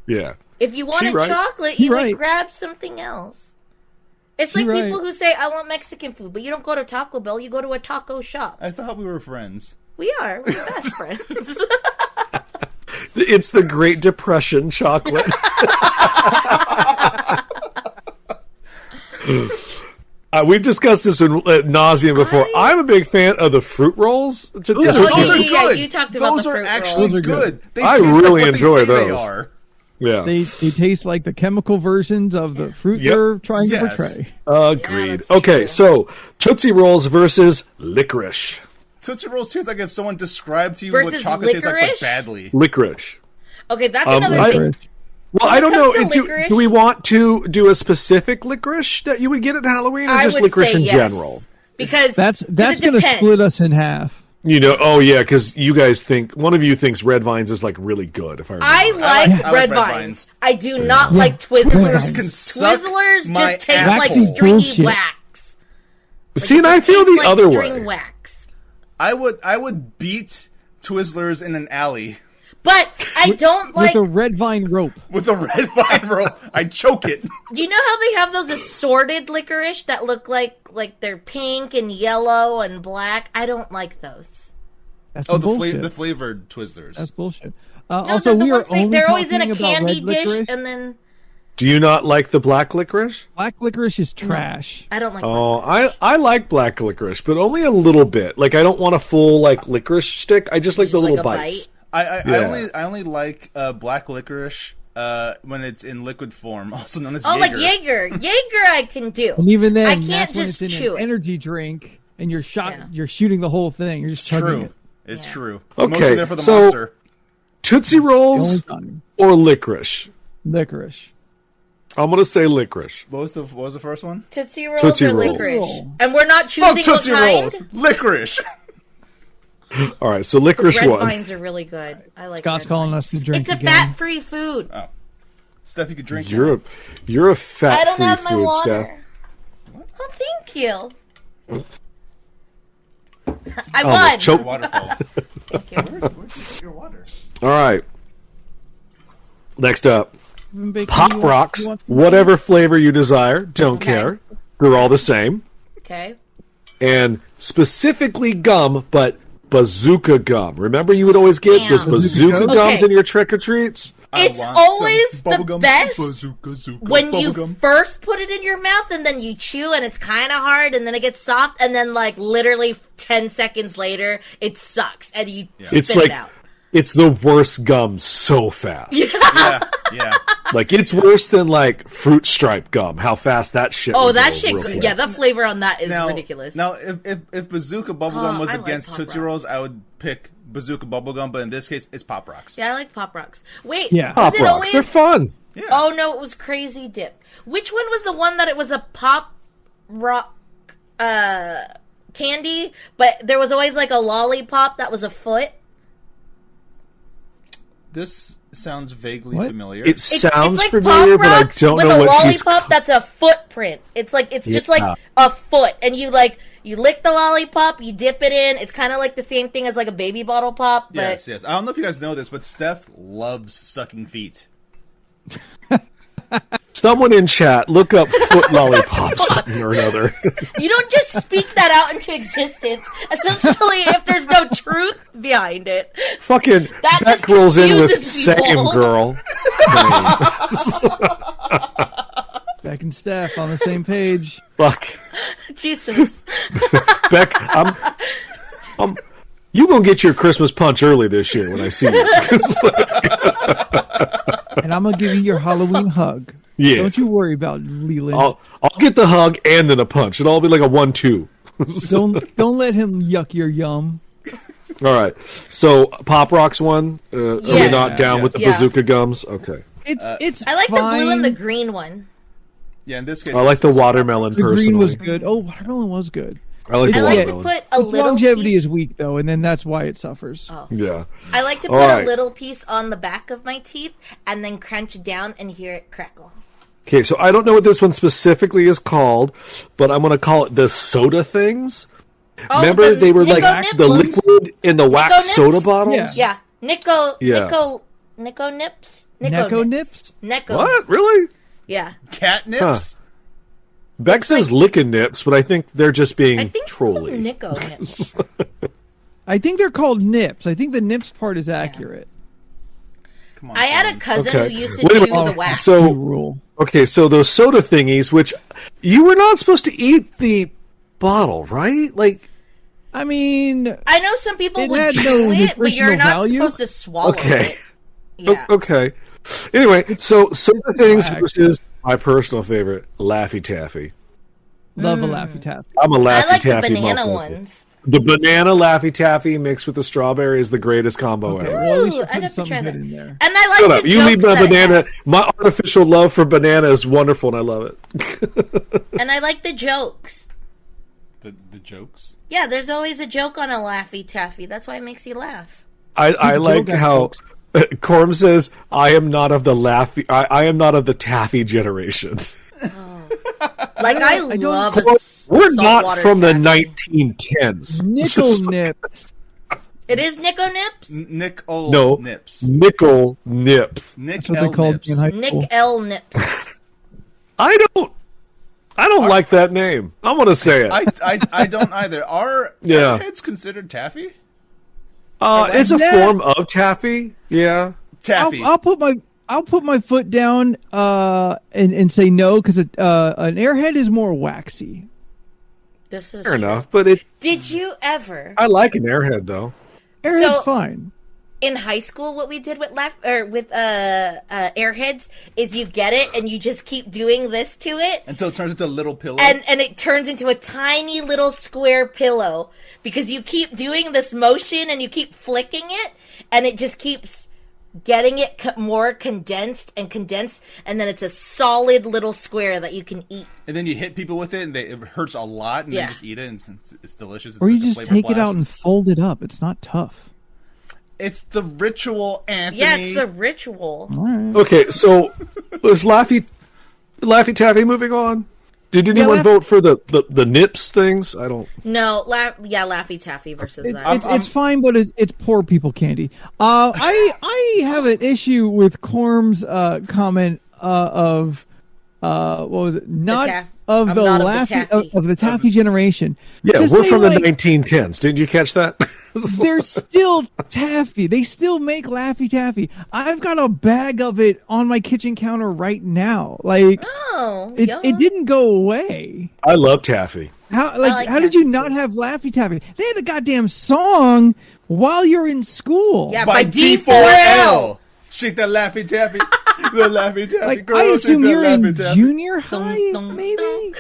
Yeah. If you wanted right. chocolate, She you right. would grab something else. It's She like right. people who say, I want Mexican food, but you don't go to Taco Bell, you go to a taco shop. I thought we were friends. We are. We're best friends. It's the Great Depression chocolate. We've discussed this ad nauseum before. I'm a big fan of the fruit rolls. Those yeah, are yeah, good. you talked about Those the are fruit actually rolls. Those are good. They I taste really like what enjoy they say they those. are. Yeah. They taste like the chemical versions of the fruit Yep. they're trying to Yes. portray. Agreed. that's Okay, true. so Tootsie Rolls versus licorice. Tootsie Rolls tastes like if someone described to you what Versus chocolate tastes like, but licorice? badly. Licorice. Okay, that's another I- thing. Well, When I it don't know. comes to Do, licorice- do we want to do a specific licorice that you would get at Halloween, or I just would licorice say in yes. general? Because That's it going to depends. split us in half. You know, oh yeah, because you guys think one of you thinks Red Vines is like really good. If I remember, I like I like red Red vines. Vines. I do not like Twizzlers. Twizzlers can suck Twizzlers my just taste asshole. like That's stringy bullshit. wax. See, and I feel Tastes the like other string way. wax. I would beat Twizzlers in an alley But I don't like. With a red vine rope. with a red vine rope. I'd choke it. Do you know how they have those assorted licorice that look like they're pink and yellow and black? I don't like those. That's Oh, some bullshit. the flavored Twizzlers. That's bullshit. No, Also, the we are ones only they're always in a talking about candy red dish, licorice. and then Do you not like the black licorice? Black licorice is trash. I don't like. Oh, I like black licorice, but only a little bit. Like I don't want a full like licorice stick. I just like the Just little like a bites. I Yeah. only like black licorice when it's in liquid form, also known as Oh, Jaeger. like Jaeger. Jaeger, I can do. And even then, I can't that's when just it's in chew an it. energy drink, and you're Yeah. you're shooting the whole thing. You're just chugging True. it. It's Yeah. true. Okay, Mostly there for the so- monster. Tootsie The only Rolls time. or licorice? Licorice. I'm gonna say licorice. What was the first one? Tootsie Rolls Tootsie or Rolls. licorice? And we're not Fuck choosing what Tootsie kind. Rolls. Licorice. All right, so licorice Red was. vines are really good. I like. Scott's red calling vines. us to drink It's a again. fat-free food. Steph, you could drink. You're a fat I don't free have my food, water. Oh, thank you. I Steph. won. Choke. Waterfall. Thank you. Where's your water? All right. Next up, Bacon, Pop you want- Rocks, you want- whatever flavor you desire. Don't Okay. care. They're all the same. Okay. And specifically gum, but bazooka gum. Remember, you would always get Damn. those bazooka Okay. gums in your trick or treats. It's I want always some the bubblegum best bazooka, bazooka, when you bubblegum. first put it in your mouth and then you chew and it's kind of hard and then it gets soft and then like literally 10 seconds later it sucks and you spit It's it like out. it's the worst gum so fast. Yeah. Like it's worse than like fruit stripe gum. How fast that shit. Oh, would that go shit's real quick. yeah. The flavor on that is Now, ridiculous. Now, if Bazooka Bubblegum Oh, was I like against Pop Tootsie Rocks. Rolls, I would pick Bazooka Bubblegum, but in this case, it's Pop Rocks. Yeah, I like Pop Rocks. Wait, Yeah. was Pop it Rocks, always? they're fun. Yeah. Oh no, it was Crazy Dip. Which one was the one that it was a Pop Rock candy, but there was always like a lollipop that was a foot? This sounds vaguely What? familiar. It It's sounds like familiar, Pop but I Rocks don't with know a what she's. lollipop that's a footprint. It's like it's just Yeah. like a foot, and you lick the lollipop, you dip it in. It's kind of like the same thing as like a baby bottle pop, but Yes. I don't know if you guys know this, but Steph loves sucking feet. Someone in chat, look up foot lollipop something or another. you don't just speak that out into existence, especially if there's no truth behind it. Fucking That Beck just rolls in with confuses same people. girl. Beck and Steph on the same page. Fuck. Jesus. Beck, you gonna get your Christmas punch early this year when I see you. And I'm gonna give you your Halloween hug. Yeah. Don't you worry about Leland. I'll get the hug and then a punch. It'll all be like a 1-2. Don't let him yuck your yum. All right. So Pop Rocks one. Are we not down with the bazooka gums? Okay. It's I like fine. the blue and the green one. Yeah, in this case, I like the watermelon. The personally, green was good. Oh, watermelon was good. I like the I like to watermelon. put a Its little longevity piece. is weak though, and then that's why it suffers. Oh. Yeah. I like to All put right. a little piece on the back of my teeth and then crunch down and hear it crackle. Okay, so I don't know what this one specifically is called, but I'm going to call it the soda things. Oh, Remember, the they were Nico like Nips? the liquid in the wax Nips? soda bottles. Yeah. Yeah, Nico Yeah. Nips. Necco Nips? Necco. What? Really? Yeah. cat nips. Beck says lickin' nips, but I think they're just I being think trolly. Nico Nips. I think they're called nips. I think the nips part is accurate. Come on, I had a Tom. cousin Okay. who used to Wait a chew minute. the wax. So- The rule. Okay, so those soda thingies, which you were not supposed to eat the bottle, right? Like, I mean, I know some people It would had chew no it, but you're nutritional not value. supposed to swallow okay. it. Yeah. Okay. Anyway, so soda things wax. versus my personal favorite, Laffy Taffy. love a Laffy Taffy. I'm a Laffy I like the Taffy banana motherfucker. ones. The banana Laffy Taffy mixed with the strawberry is the greatest combo Okay, ever. well, at least Ooh, you're I'd putting have to something try good that. in there. And I like Shut the up. You leave jokes my that it banana. has. My artificial love for banana is wonderful and I love it. And I like the jokes. The jokes. Yeah, there's always a joke on a Laffy Taffy. That's why it makes you laugh. I like joke how jokes. Corm says, I am not of the Laffy, I am not of the taffy generation. Like I don't- love a We're not saltwater from the taffy. 1910s. Nickel nips. It is Nico Nips? Nick O No. nips. Nickel nips. Nick That's what L they called nips. me in high school. Nick L Nips. I don't like that name. I'm gonna say it. I don't either. Are Yeah. airheads considered taffy? It's a Yeah. form of taffy. Yeah. Taffy. I'll put my foot down and say no because an airhead is more waxy. This is Fair true. enough, but Did you ever I like an airhead though. Airhead's So- fine. in high school what we did with airheads is you get it and you just keep doing this to it Until it turns into a little pillow. and it turns into a tiny little square pillow because you keep doing this motion and you keep flicking it and it just keeps getting it more condensed and then it's a solid little square that you can eat. And then you hit people with it, and it hurts a lot, and Yeah. then just eat it, and it's delicious. It's Or you like a just flavor take it blast. out and fold it up. It's not tough. It's the ritual, Anthony. Yeah, it's the ritual. All right. Okay, so was Laffy Taffy moving on? Did anyone vote for the nips things? I don't. No, Laffy Taffy versus that. It's fine, but it's poor people candy. I have an issue with Corm's comment of what was it? Not of I'm the not of the Laffy taffy. of the taffy generation. Yeah, To we're say, from the like, 1910s. Didn't you catch that? They're still taffy. They still make Laffy Taffy. I've got a bag of it on my kitchen counter right now. Like Oh, it yum. didn't go away. I love taffy. How like how did you Taffy, not too. have Laffy Taffy? They had a goddamn song while you're in school. Yeah, by by D4L. Shake that Laffy Taffy. The Laffy Taffy. Like Girl, I shake assume that you're in Laffy Taffy. junior high, Dun, maybe dun.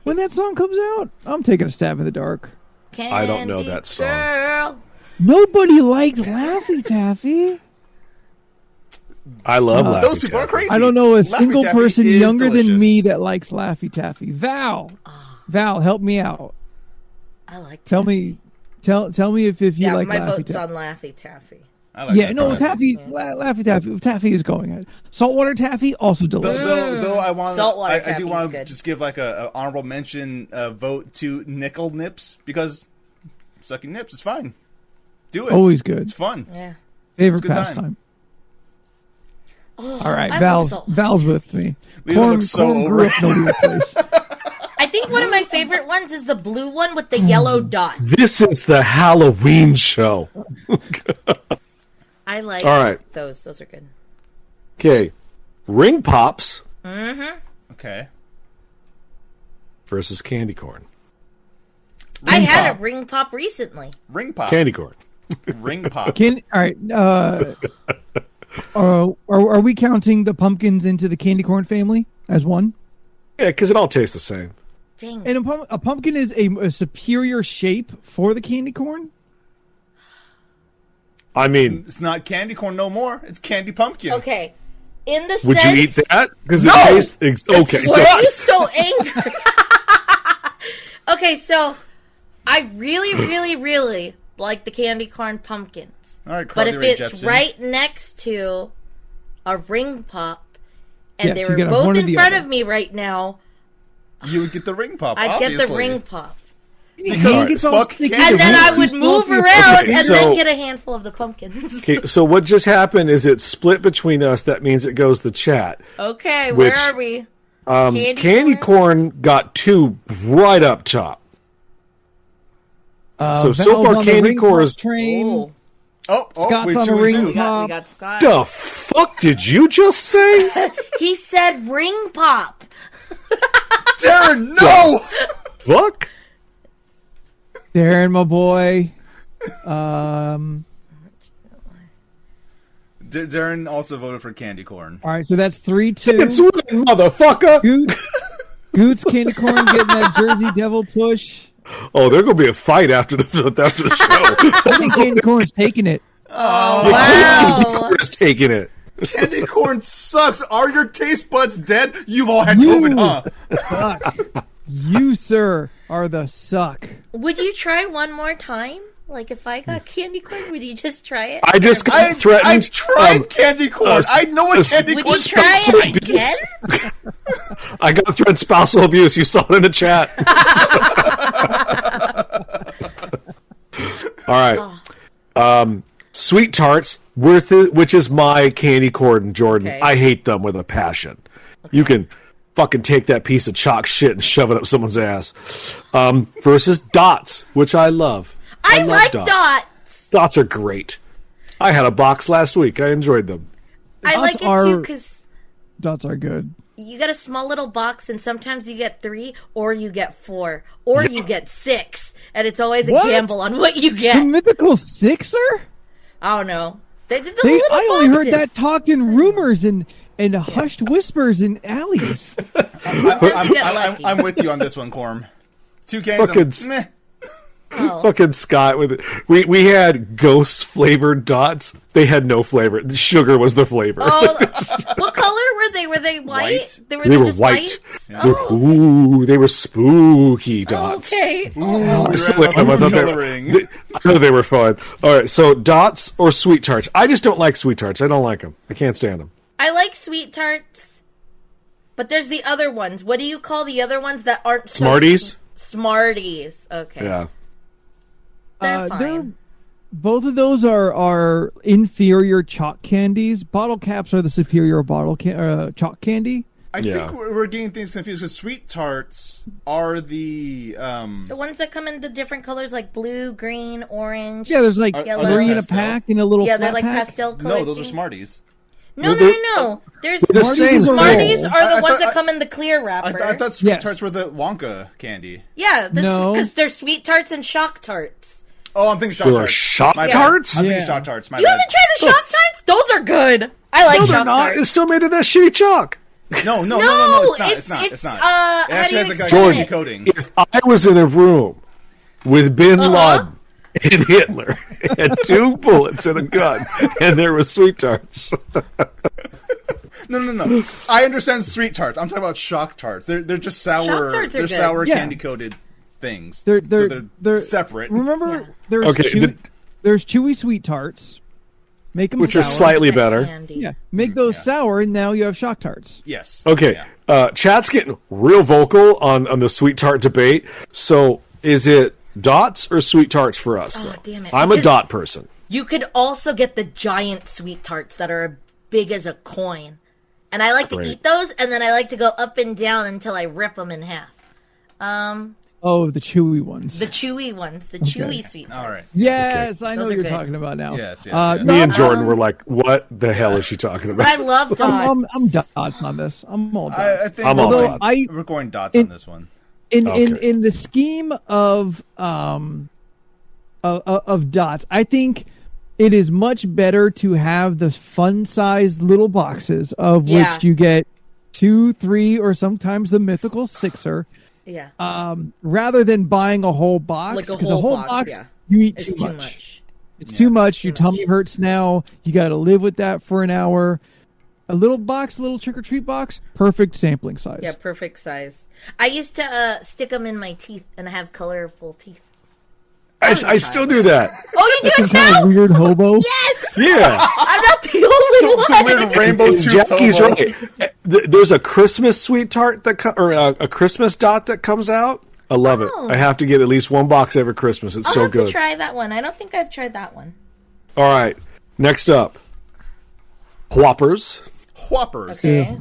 when that song comes out. I'm taking a stab in the dark. I don't know Candy that song. Girl. Nobody liked Laffy Taffy. I love Laffy Those people are Taffy. crazy. I don't know a Laffy single Taffy person is younger than delicious. me that likes Laffy Taffy. Val, help me out. I like Tell me if you Yeah, like my Laffy vote's Taffy. on Laffy Taffy. I like Yeah, that no, part. Laffy Taffy. Taffy is going ahead. Saltwater Taffy also delicious. Though I want, Saltwater I do Taffy's want to good. just give like a honorable mention vote to Nickel Nips because sucking nips is fine. Do it. Always good. It's fun. Yeah. Favorite good time. pastime. Oh, All right, I Val's love Val's with me. Lena looks so Corn grew up in a weird place. I think one of my favorite ones is the blue one with the yellow dot. This is the Halloween show. I like All right. those. Those are good. Okay, ring pops. Okay. versus candy corn. I had pop. a ring pop recently. Ring pop. Candy corn. Ring pop. All right. Are we counting the pumpkins into the candy corn family as one? Yeah, because it all tastes the same. Dang. And a pumpkin is a superior shape for the candy corn? I mean, It's not candy corn no more. It's candy pumpkin. Okay. In the would sense... you eat that? Because No! it tastes... Okay, Why so are you so angry? Okay, so I really, really, really like the candy corn pumpkins. All right, But Carly if Rae it's Jepsen. right next to a ring pop, and Yes, they you were gotta have both one or in the front other. of me right now, You would get the ring pop, I'd get the obviously. ring pop. Hand gets all Smoke sticky, candy. the And then ring's I too would small move for your around pumpkin. and So- then get a handful of the pumpkins. okay, so what just happened is it's split between us. That means it goes to chat. Okay, Which- where are we? Candy corn got 2 right up top. So Val's far, on the candy ring corn pop is... train. Oh, Scott's wait, on two a and ring two. We pop. got Scott. The fuck did you just say? He said ring pop. Darren, no! Fuck? Darren, my boy. Darren also voted for candy corn. All right, so that's 3-2. It's winning, motherfucker! Goots candy corn getting that Jersey Devil push. Oh, there's gonna be a fight after the show. I think candy corn's taking it. Wow. Candy corn's taking it. Candy corn sucks. Are your taste buds dead? You've all had You COVID, huh? suck. You, sir, are the suck. Would you try one more time? Like, if I got candy corn, would you just try it? I just got I threatened. tried candy corn. I know what candy Would corn you try tastes it like. again? I got threatened spousal abuse. You saw it in the chat. All right. Sweet tarts, which is my candy corn, Jordan. Okay. I hate them with a passion. You can fucking take that piece of chalk shit and shove it up someone's ass. Versus dots, which I love. I love like dots. Dots are great. I had a box last week. I enjoyed them. I like it are- too because Dots are good. you get a small little box, and sometimes you get 3, or you get 4, or you get 6, and it's always a What? gamble on what you The get. mythical sixer? I don't know. They did the They, little I only heard boxes. that talked in rumors and hushed whispers in alleys. I'm with you on this one, Corm. 2 cans Fucking of meh. Fucking Scott with it. We had ghost flavored dots. They had no flavor. The sugar was the flavor. Oh, what color were they? Were they white? White. They were, They were just white. Oh, Ooh, they were spooky dots. okay. I still like them. I thought they were- Coloring. I know they were fun. All right, so dots or sweet tarts? I just don't like sweet tarts. I don't like them. I can't stand them. I like sweet tarts, but there's the other ones. What do you call the other ones that aren't so Smarties? Smarties. Okay. Yeah. They're fine. Both of those are inferior chalk candies. Bottle caps are the superior chalk candy. I Yeah. think we're getting things confused because sweet tarts are the The ones that come in the different colors, like blue, green, orange. Yeah, there's like Yellow. 3 in a Pastel? pack in a little Yeah, they're flat like pack. pastel color. no, those are thing. Smarties. No, They're- There's the same Smarties thing. are the I ones thought- that come in the clear wrapper. I thought sweet Yes. tarts were the Wonka candy. Yeah, No. because they're sweet tarts and shock tarts. Oh, I'm thinking shock There are tarts. shock My bad. tarts? I'm thinking Yeah. shock tarts. My You bad. haven't tried the shock tarts? Those are good. I like No, they're shock not. tarts. It's still made of that shitty chalk. No, No, it's not. It's not. how It do actually you has like explain candy it? coating. If I was in a room with Bin Laden and Hitler and 2 bullets and a gun, and there was sweet tarts. No. I understand sweet tarts. I'm talking about shock tarts. They're just sour. Shock tarts are They're good. sour Yeah. candy coated things. They're so they're separate. Remember, Yeah. there's Okay, there's chewy sweet tarts. Make them which sour. are slightly That better. candy. Yeah, make those sour, and now you have shock tarts. Yes. Okay, Yeah. chat's getting real vocal on the sweet tart debate. So, is it dots or sweet tarts for us? Oh, though? damn it. I'm a Because- dot person. You could also get the giant sweet tarts that are big as a coin. And I like to Great. eat those, and then I like to go up and down until I rip them in half. Oh, the chewy ones. The chewy ones, the chewy sweet tarts. All right. Yes, I know Those what are you're good. talking about now. Yes, yes, Uh, yes. no, Me and I'm- Jordan were like, "What the hell is she talking But I about?" love dots. I'm dots on this. I'm all dots. I think I'm all Although dots. I we're going dots in- on this one. in the scheme of dots, I think it is much better to have the fun-sized little boxes of which you get 2, 3, or sometimes the mythical 6er. Yeah. Rather than buying a whole box, Like a because whole box yeah. you eat It's too much. It's Yeah, too much. too Your tummy much. hurts now. You got to live with that for an hour. A little box, little trick or treat box, perfect sampling size. Yeah, perfect size. I used to stick them in my teeth, and I have colorful teeth. I still do that. Oh, you do it Some kind of too? weird hobo. Yes! Yeah. I'm not the only one. Some weird rainbow tooth Jackie's hobo. right. There's a Christmas sweet tart or a Christmas dot that comes out. I love it. Oh. I have to get at least one box every Christmas. It's I'll so have good. to try that one. I don't think I've tried that one. All right. Next up, Whoppers, Whoppers. Okay.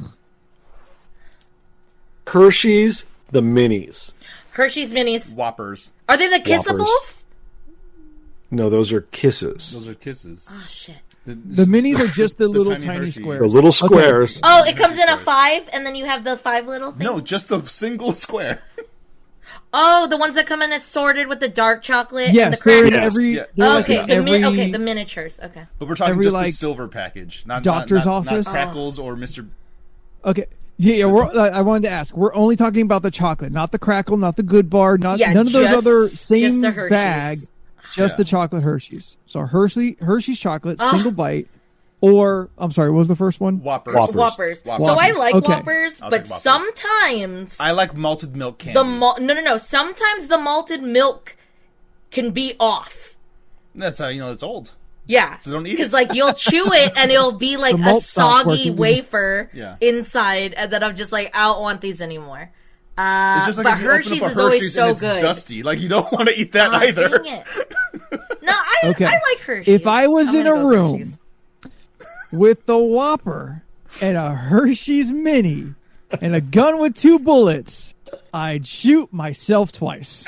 Hershey's, the minis. Hershey's Minis. Whoppers. Are they the Kissables? No, those are kisses. Those are kisses. Oh, shit. The minis are just the little tiny Hershey. squares. The little squares. Oh, it comes in a 5, and then you have the 5 little things? No, just the single square. Oh, the ones that come in assorted with the dark chocolate and the Yes, they're in crackers. every. Yeah. they're like Okay, in the every, okay, the miniatures. Okay. But we're talking Every, just the like, silver package, not doctor's not office? Crackles or Mr. Okay. Yeah, I wanted to ask. We're only talking about the chocolate, not the crackle, not the Good Bar, none of those other just same the Hershey's. bag, just Yeah. the chocolate Hershey's. So Hershey's chocolate, single bite, or I'm sorry, what was the first one? Whoppers. Whoppers. Whoppers. So I like Okay. Whoppers, I'll but take Whoppers. sometimes I like malted milk candy. no. Sometimes the malted milk can be off. That's how you know it's old. Yeah, So don't eat it. because like you'll chew it and it'll be like The a malt stops soggy working. wafer Yeah. inside, and then I'm just like, I don't want these anymore. It's just like But if you open Hershey's up a is always Hershey's so and it's good. dusty. Like you don't want to eat that Oh, either. dang it. No, Okay. I like Hershey's. If I was I'm in gonna a go room Hershey's. with the Whopper and a Hershey's Mini and a gun with 2 bullets, I'd shoot myself twice.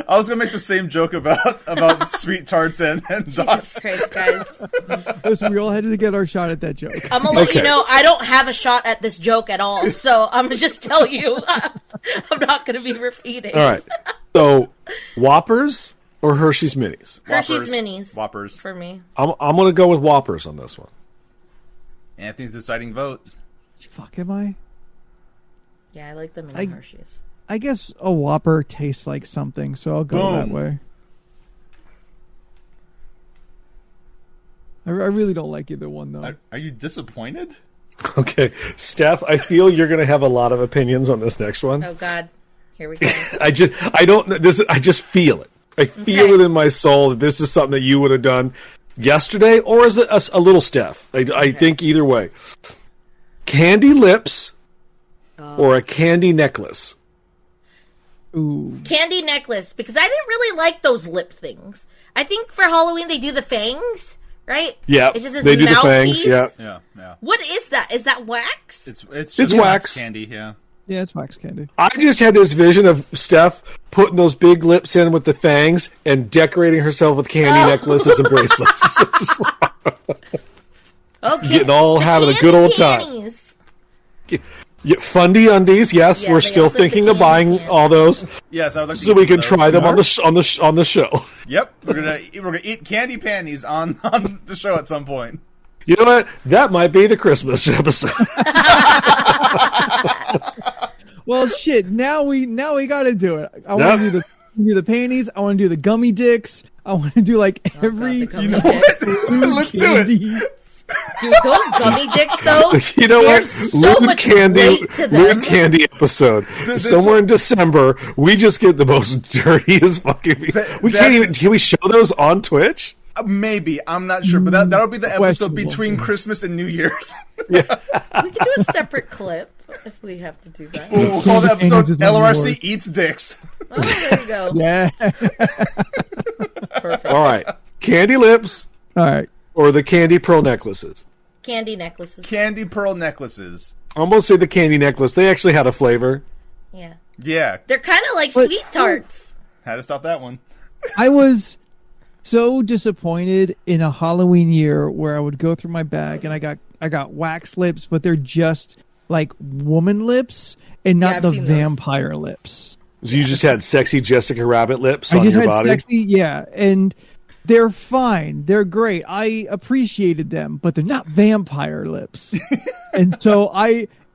I was gonna make the same joke about sweet tarts and Jesus dots. Christ, guys. Listen, we all had to get our shot at that joke. I'm gonna let you Okay. know I don't have a shot at this joke at all, so I'm gonna just tell you I'm not gonna be repeating. All right. So, Whoppers or Hershey's minis? Hershey's Whoppers. Minis Whoppers. for me. I'm going to go with Whoppers on this one. Anthony's deciding vote. Fuck, am I? Yeah, I like the mini I- Hershey's. I guess a Whopper tastes like something, so I'll go Boom. that way. I really don't like either one, though. Are you disappointed? Okay. Steph, I feel you're going to have a lot of opinions on this next one. Oh God, here we go. I just feel it. I feel Okay. it in my soul that this is something that you would have done yesterday, or is it a little Steph? I think either way. Candy lips or a candy necklace. Ooh. Candy necklace, because I didn't really like those lip things. I think for Halloween they do the fangs, right? Yeah, It's just this they do the mouthpiece. fangs. Yeah, Yeah. What is that? Is that wax? It's just It's wax. candy. Yeah. Yeah, it's wax candy. I just had this vision of Steph putting those big lips in with the fangs and decorating herself with candy necklaces and bracelets. Okay. Getting all having a good old time. Panties. Yeah, Fundy undies, yes, Yeah, we're they still also have thinking the of buying candy all those, Yes, I would like to so eat we some can of try those. them on the show. Yep, we're gonna eat candy panties on the show at some point. You know what? That might be the Christmas episode. Well, shit. Now we got to do it. I want to do the panties. I want to do the gummy dicks. I want to do like every God, the You gummy know dicks. what? Let's do it. candy. Dude, those gummy dicks though. You know there's what? so Lewd much candy, weight to them. Lewd candy episode. This- Somewhere in December, we just get the most dirtiest fucking. We that can't even. is- Can we show those on Twitch? Maybe, I'm not sure, but that'll be the episode Questionable. between Christmas and New Year's. We could do a separate clip if we have to do that. We'll call the episode Panties is one LRC more. Eats Dicks. Oh, there you go. Yeah. Perfect. All right, candy lips All right. or the candy pearl necklaces. Candy necklaces. Candy pearl necklaces. I'm gonna say the candy necklace. They actually had a flavor. Yeah. Yeah, They're kind of like But- sweet tarts. had to stop that one. I was so disappointed in a Halloween year where I would go through my bag and I got wax lips, but they're just like woman lips and Yeah, not I've the seen those. vampire lips. So you just had sexy Jessica Rabbit lips I on just your had body? sexy, yeah, and they're fine. They're great. I appreciated them, but they're not vampire lips. And so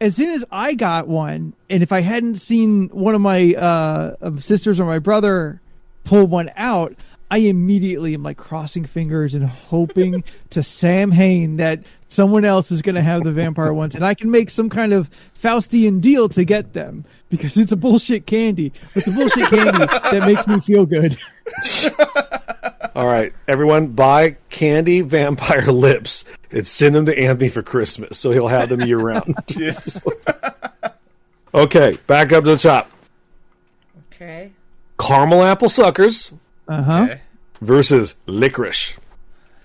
as soon as I got one, and if I hadn't seen one of my sisters or my brother pull one out, I immediately am like crossing fingers and hoping to Sam Hain that someone else is going to have the vampire ones, and I can make some kind of Faustian deal to get them because it's a bullshit candy. It's a bullshit candy that makes me feel good. All right, everyone, buy candy vampire lips and send them to Anthony for Christmas, so he'll have them year round. Yes. Okay, back up to the top. Okay. Caramel apple suckers Okay. versus licorice.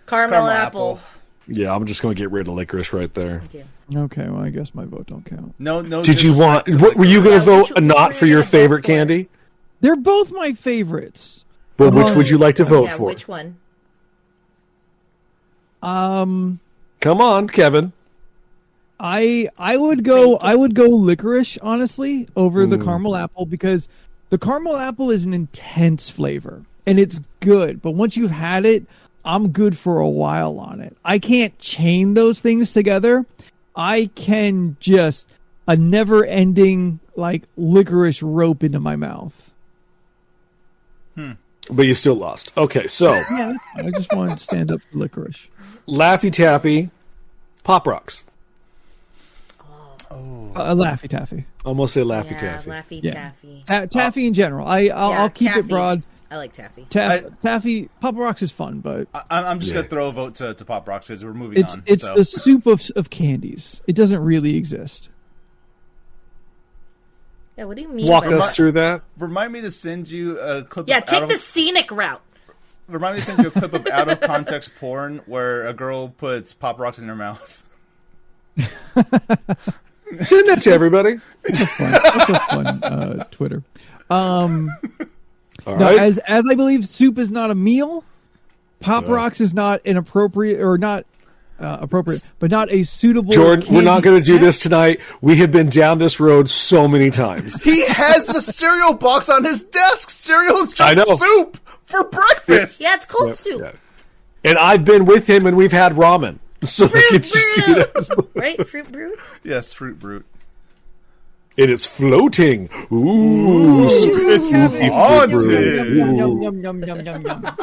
Caramel apple. Yeah, I'm just going to get rid of licorice right there. Okay, well, I guess my vote don't count. No. Did you want? disrespect to What, were you going to Yeah, vote which not one for are you your gonna vote favorite for? candy? They're both my favorites. Well, which Well, would you like to vote Yeah, for? which one? Um, Come on, Kevin. I would go licorice, honestly, over the caramel apple, because the caramel apple is an intense flavor and it's good, but once you've had it, I'm good for a while on it. I can't chain those things together. I can just a never ending like licorice rope into my mouth. But you still lost. Okay, so Yeah, I just wanted to stand up for licorice. Laffy Taffy, Pop Rocks. Laffy Taffy. Almost say Laffy Yeah, Taffy. Laffy Yeah. Taffy. Taffy in general. I'll keep it Taffies. broad. I like Taffy. Taffy, Papa Rocks is fun, but I'm just Yeah. gonna throw a vote to Pop Rocks because we're moving on. it's so. the soup of candies. It doesn't really exist. Yeah, what do you mean Walk by us that? through that. Remind me to send you a clip. Yeah, of take out the of, scenic route. Remind me to send you a clip of out of context porn where a girl puts Pop Rocks in her mouth. Send that to everybody. That's a fun Twitter. All No, right. as I believe soup is not a meal, Pop Rocks is not an appropriate or not appropriate, but not a suitable. Jordan, we're not candy going to do snack. this tonight. We have been down this road so many times. He has the cereal box on his desk. Cereal is I just know. soup for breakfast. Yeah, it's cold soup. Yeah. And I've been with him, and we've had ramen. So we can just do that. Right? Fruit Brute? Yes, Fruit Brute. And it's floating. Ooh. It's Spooky haunted. Fruit Brute. Yum, Ooh. yum, yum, yum, yum, yum.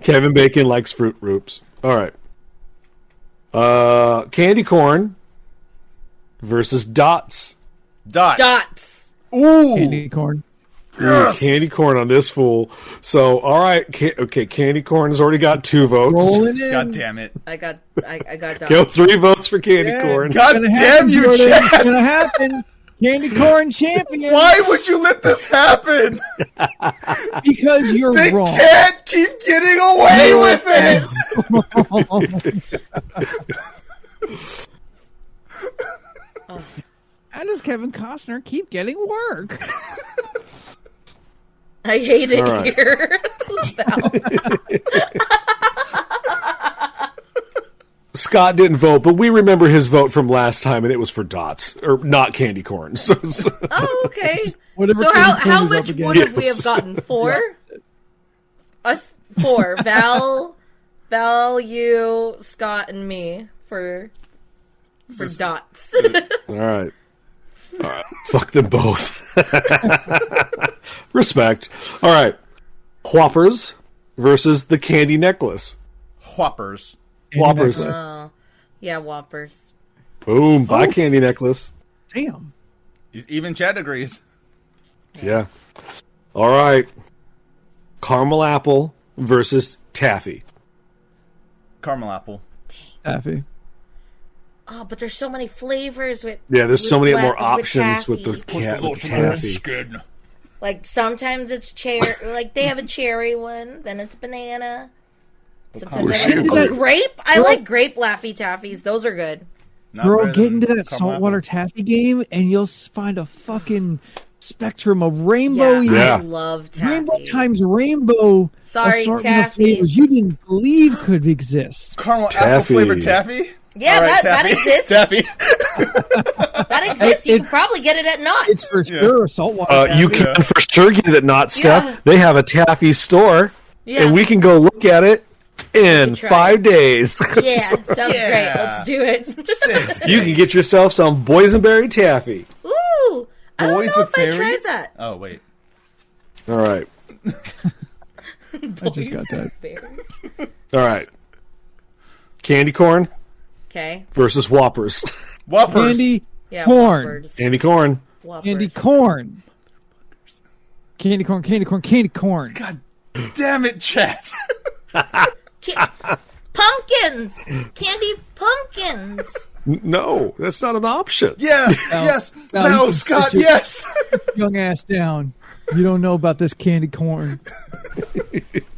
Kevin Bacon likes Fruit Roops. All right. Candy corn versus dots. Dots. Dots. Ooh. Candy corn. Ooh, candy corn on this fool. So, all right. Okay, candy corn has already got 2 votes. Rolling in. God damn it. I got dots. Go 3 votes for candy Yeah. corn. God Gonna damn happen, you, Jordan. It's Chad. gonna happen. Candy corn champion. Why would you let this happen? Because you're They wrong. can't keep getting away with it. How does Kevin Costner keep getting work? I hate it All right. here. Scott didn't vote, but we remember his vote from last time, and it was for dots, or not candy corn. So, Oh, okay. Whatever So candy corn how is much up against. would have we have gotten? 4? Us 4. Val, you, Scott, and me for dots. all right. Fuck them both. Respect. All right. Whoppers versus the candy necklace. Whoppers. Whoppers. Oh, yeah, Whoppers. Boom. Buy candy necklace. Damn. Even Chad agrees. Yeah. All right. Caramel apple versus taffy. Caramel apple. Taffy. Oh, but there's so many flavors with. Yeah, there's so with many wa- more options with taffy. the taffy. Skin. Like sometimes it's cherry. Like they have a cherry one, then it's banana. Sometimes We're I shooting. like grape. I like grape Laffy Taffies. Those are good. Not Girl, better get than into that caramel saltwater apple. taffy game, and you'll find a fucking spectrum of rainbow. Yeah. I love taffy. Rainbow times rainbow. Sorry, assortment of taffy. flavors you didn't believe could exist. Caramel apple Taffy. flavored taffy? Yeah, All right, that taffy. exists. Taffy. That exists. You can probably get it at Knott's. It's for sure saltwater. You can for sure get it at Not Stuff. Yeah. They have a taffy store, Yeah. and we can go look at it in try 5 days. Yeah, sounds great. Let's do it. Sick. You can get yourself some boysenberry taffy. Ooh, I don't Boys know with if I tried berries? that. Oh, wait. All right. I just got that. Berries. All right. Candy corn Okay. versus Whoppers. Whoppers. Candy Yeah. corn. Whoppers. Candy corn. Whoppers. Candy corn. Candy corn. Candy corn. Candy corn. God damn it, chat. Pumpkins. Candy pumpkins. No, that's not an option. Yeah, yes. no, No, you Scott, sit your- yes. Young ass down. You don't know about this candy corn.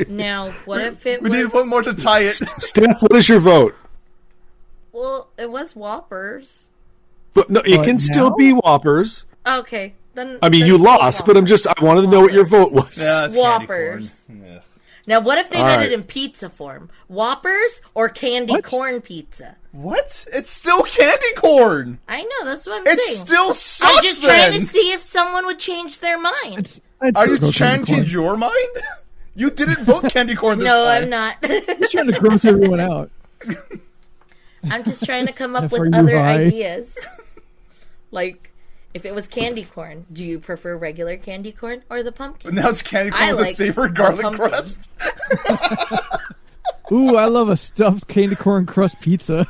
Now, what if it We was? need one more to tie it. Steph, what is your vote? Well, it was Whoppers. But no, it But can still now? be Whoppers. Okay, then. I mean, then you say lost, but I wanted to know what your vote was. Yeah, it's Whoppers. candy corn. Ugh. Now, what if they All made right. it in pizza form? Whoppers or candy What? corn pizza? What? It's still candy corn. I know, that's what I'm It saying. still sucks. I'm just trying to then. see if someone would change their mind. Are you trying to change your mind? You didn't vote candy corn this No, time. I'm not. Just trying to gross everyone out. I'm just trying to come up Before with you other buy. ideas. Like, if it was candy corn, do you prefer regular candy corn or the pumpkin? But now it's candy corn I with a like savory garlic pumpkin. crust. Ooh, I love a stuffed candy corn crust pizza.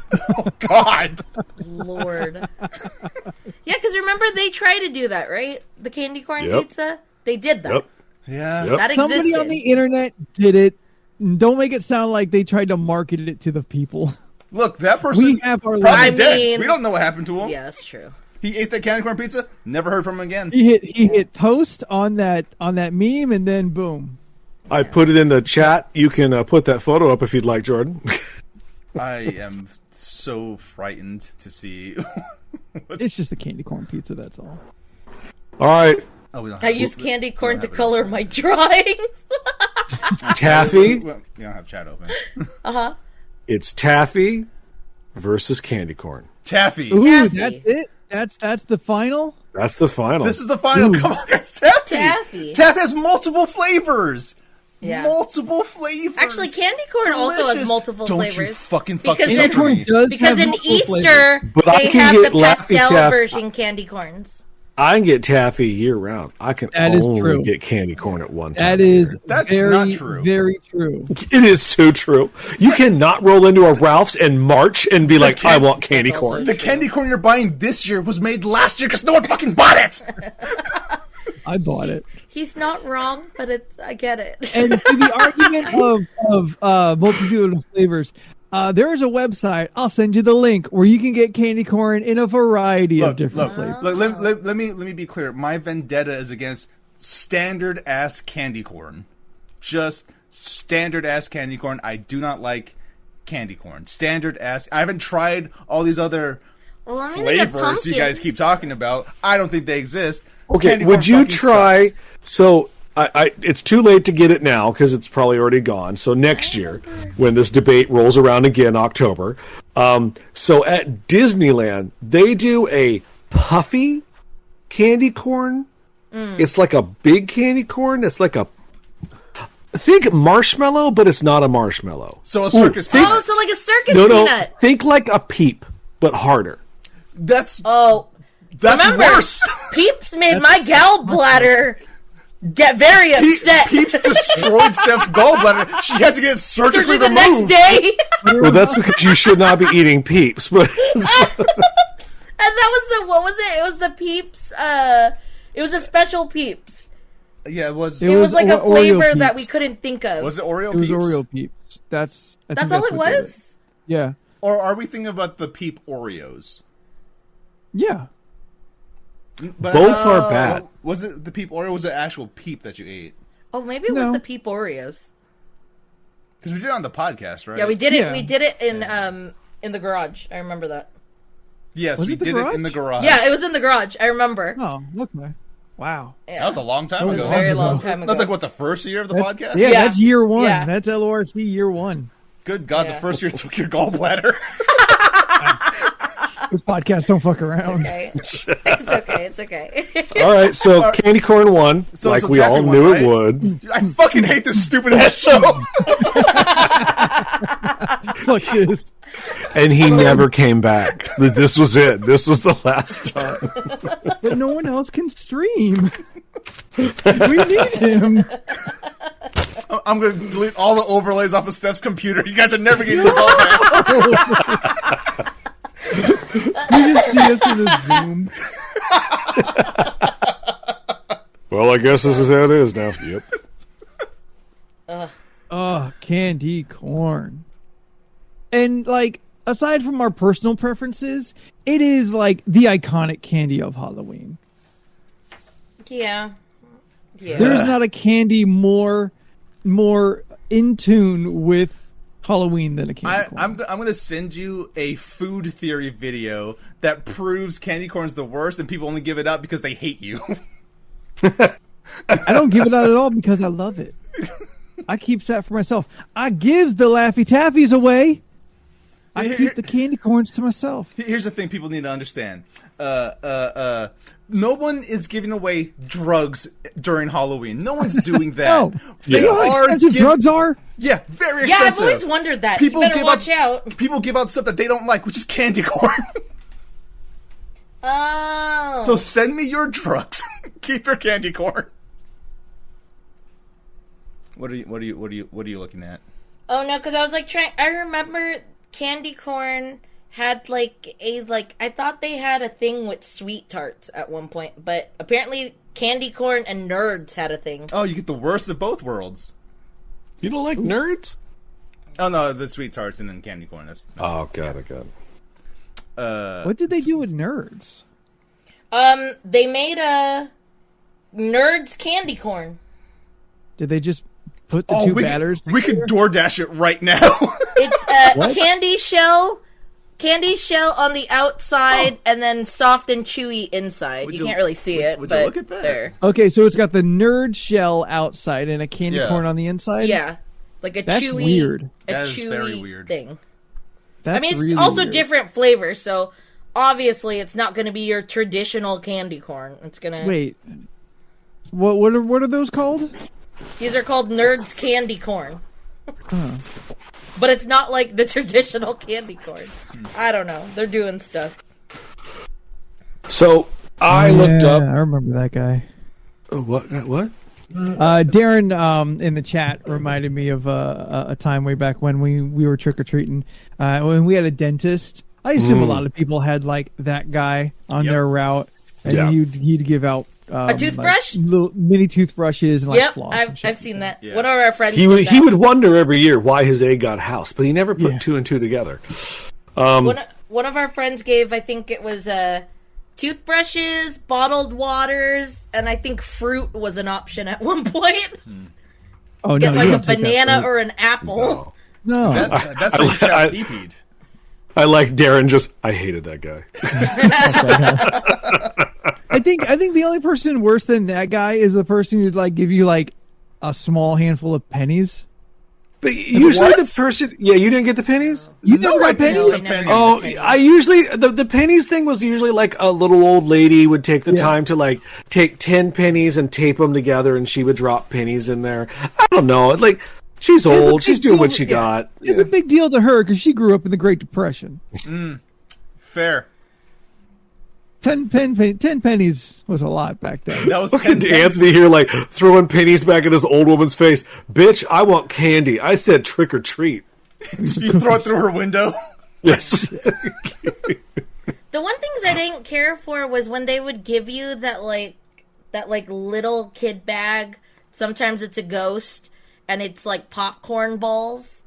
God. Lord. Yeah, because remember they tried to do that, right? The candy corn Yep. pizza? They did that. Yep. Yeah. Yep. That existed. Somebody on the internet did it. Don't make it sound like they tried to market it to the people. Look, that person We have our probably I dead. mean- We don't know what happened to him. Yeah, that's true. He ate that candy corn pizza. Never heard from him again. He hit post on that meme, and then boom. I put it in the chat. You can put that photo up if you'd like, Jordan. I am so frightened to see. It's just a candy corn pizza. That's all. All right. Oh, we don't I have use candy corn to have it color my drawings. Taffy. We don't have chat open. It's taffy versus candy corn. Taffy. Ooh, Taffy. that's it. That's the final. That's the final. This is the final. Ooh. Come on, guys. Taffy. Taffy. Taffy has multiple flavors. Yeah. Multiple flavors. Actually, candy corn also has Delicious. multiple Don't flavors. you fucking Because fucking in- Candy corn does Because have in multiple flavors. Easter, But I they can have get the Laffy pastel Taffy. version candy corns. I can get taffy year round. I can That is only true. get candy corn at one time. That is That's very, not true. very true. It is too true. You cannot roll into a Ralph's and March and be like, I want candy That's also corn. The candy corn you're buying this year was made last year because no one fucking bought it. I bought it. He's not wrong, but I get it. And to the argument of multitude of flavors, there is a website. I'll send you the link where you can get candy corn in a variety of different flavors. Let me be clear. My vendetta is against standard ass candy corn. Just standard ass candy corn. I do not like candy corn. Standard ass. I haven't tried all these other Well, I'm gonna get flavors you guys pumpkins. keep talking about. I don't think they exist. Okay, Candy corn would you fucking try? sucks. So it's too late to get it now because it's probably already gone. So next year, when this debate rolls around again, October. So at Disneyland, they do a puffy candy corn. It's like a big candy corn. It's like a think marshmallow, but it's not a marshmallow. So a circus. think- Oh, so like a circus No, peanut. think like a peep, but harder. That's Oh, remember, worse. Peeps made my gallbladder get very upset. Peeps destroyed Steph's gallbladder. She had to get surgically Surgery the removed. next day. Well, that's because you should not be eating peeps. But And that was what was it? It was the Peeps, it was a special Peeps. Yeah, it was. It was like a Oreo flavor that we Peeps. couldn't think of. Was it Oreo It was Peeps? Oreo Peeps. I think That's all it what they were. was? Yeah. Or are we thinking about the Peep Oreos? Yeah. But, both are bad. Was it the Peep Oreo? Or was it actual Peep that you ate? Oh, maybe it No. was the Peep Oreos. Because we did it on the podcast, right? Yeah, we did it. Yeah. We did it in the garage. I remember that. Yes, Was we it the did garage? it in the garage. Yeah, it was in the garage. I remember. Oh, look, man. Wow. Yeah. That was a long time That was It was ago. a very ago. long time ago. That's like what, the first year of the podcast? Yeah, Yeah. that's year one. Yeah. That's LORC year one. Good God, Yeah. the first year took your gallbladder. This podcast don't fuck around. Okay. It's okay. It's okay. All right, so candy corn won, like we Taffy all won, knew right? it would. I fucking hate this stupid ass show. Fuck this. And he never came back. This was it. This was the last time. But no one else can stream. We need him. I'm going to delete all the overlays off of Steph's computer. You guys are never getting this all back. You just see us in a Zoom. Well, I guess this is how it is now. Yep. Oh, candy corn. And, like, aside from our personal preferences, it is, like, the iconic candy of Halloween. Yeah. There's not a candy more in tune with Halloween than a candy corn. I'm going to send you a food theory video that proves candy corn's the worst and people only give it up because they hate you. I don't give it out at all because I love it. I keep that for myself. I gives the Laffy Taffies away. I keep the candy corns to myself. Here's the thing people need to understand. No one is giving away drugs during Halloween. No one's doing that. No. They You know how expensive drugs are? Yeah, very Yeah, expensive. I've always wondered that. People you better give watch out. People give out stuff that they don't like, which is candy corn. Oh. So send me your drugs. Keep your candy corn. What are you looking at? Oh no, because I was like I remember candy corn had like I thought they had a thing with sweet tarts at one point, but apparently candy corn and nerds had a thing. Oh, you get the worst of both worlds. You don't like nerds? Oh no, the sweet tarts and then candy corn. That's Oh, God, I got it. What did they do with nerds? They made a nerds candy corn. Did they just put the two batters we could together? DoorDash it right now. It's a candy shell on the outside and then soft and chewy inside. You can't really see it, would you but look at that? there. Okay, so it's got the nerd shell outside and a candy Yeah. corn on the inside? Yeah, like a That's chewy, weird. a That is chewy very weird. thing. That's I mean, it's really also weird. different flavors, so obviously it's not going to be your traditional candy corn. It's gonna. Wait. What are those called? These are called Nerds candy corn. But it's not like the traditional candy corn. I don't know. They're doing stuff. So I looked Yeah, up. I remember that guy. What? Darren in the chat reminded me of a time way back when we were trick or treating. When we had a dentist, I assume a lot of people had like that guy on Yep. their route, and Yeah. he'd give out A toothbrush? like, little mini toothbrushes and like Yep, floss. and shit I've seen like that. Yeah. One of our friends. He did would that. he would wonder every year why his egg got housed, but he never put Yeah. two and two together. One of our friends gave, I think it was toothbrushes, bottled waters, and I think fruit was an option at one point. Oh no, Get you like a don't take that banana fruit. or an apple. No. That's how you chop TP'd. I like Darren. I hated that guy. I think the only person worse than that guy is the person who'd like give you like a small handful of pennies. But usually What? the person, you didn't get the pennies. You No, never I got didn't pennies? get pennies. Oh, I usually the pennies thing was usually like a little old lady would take the Yeah. time to like take 10 pennies and tape them together, and she would drop pennies in there. I don't know, like she's It's a old, big she's doing deal- what she yeah. got. It's a big deal to her because she grew up in the Great Depression. Fair. 10 pennies was a lot back then. That was Look 10 at pence. Anthony here, like throwing pennies back at his old woman's face. Bitch, I want candy. I said trick or treat. You throw it through her window. Yes. The one things I didn't care for was when they would give you that little kid bag. Sometimes it's a ghost, and it's like popcorn balls.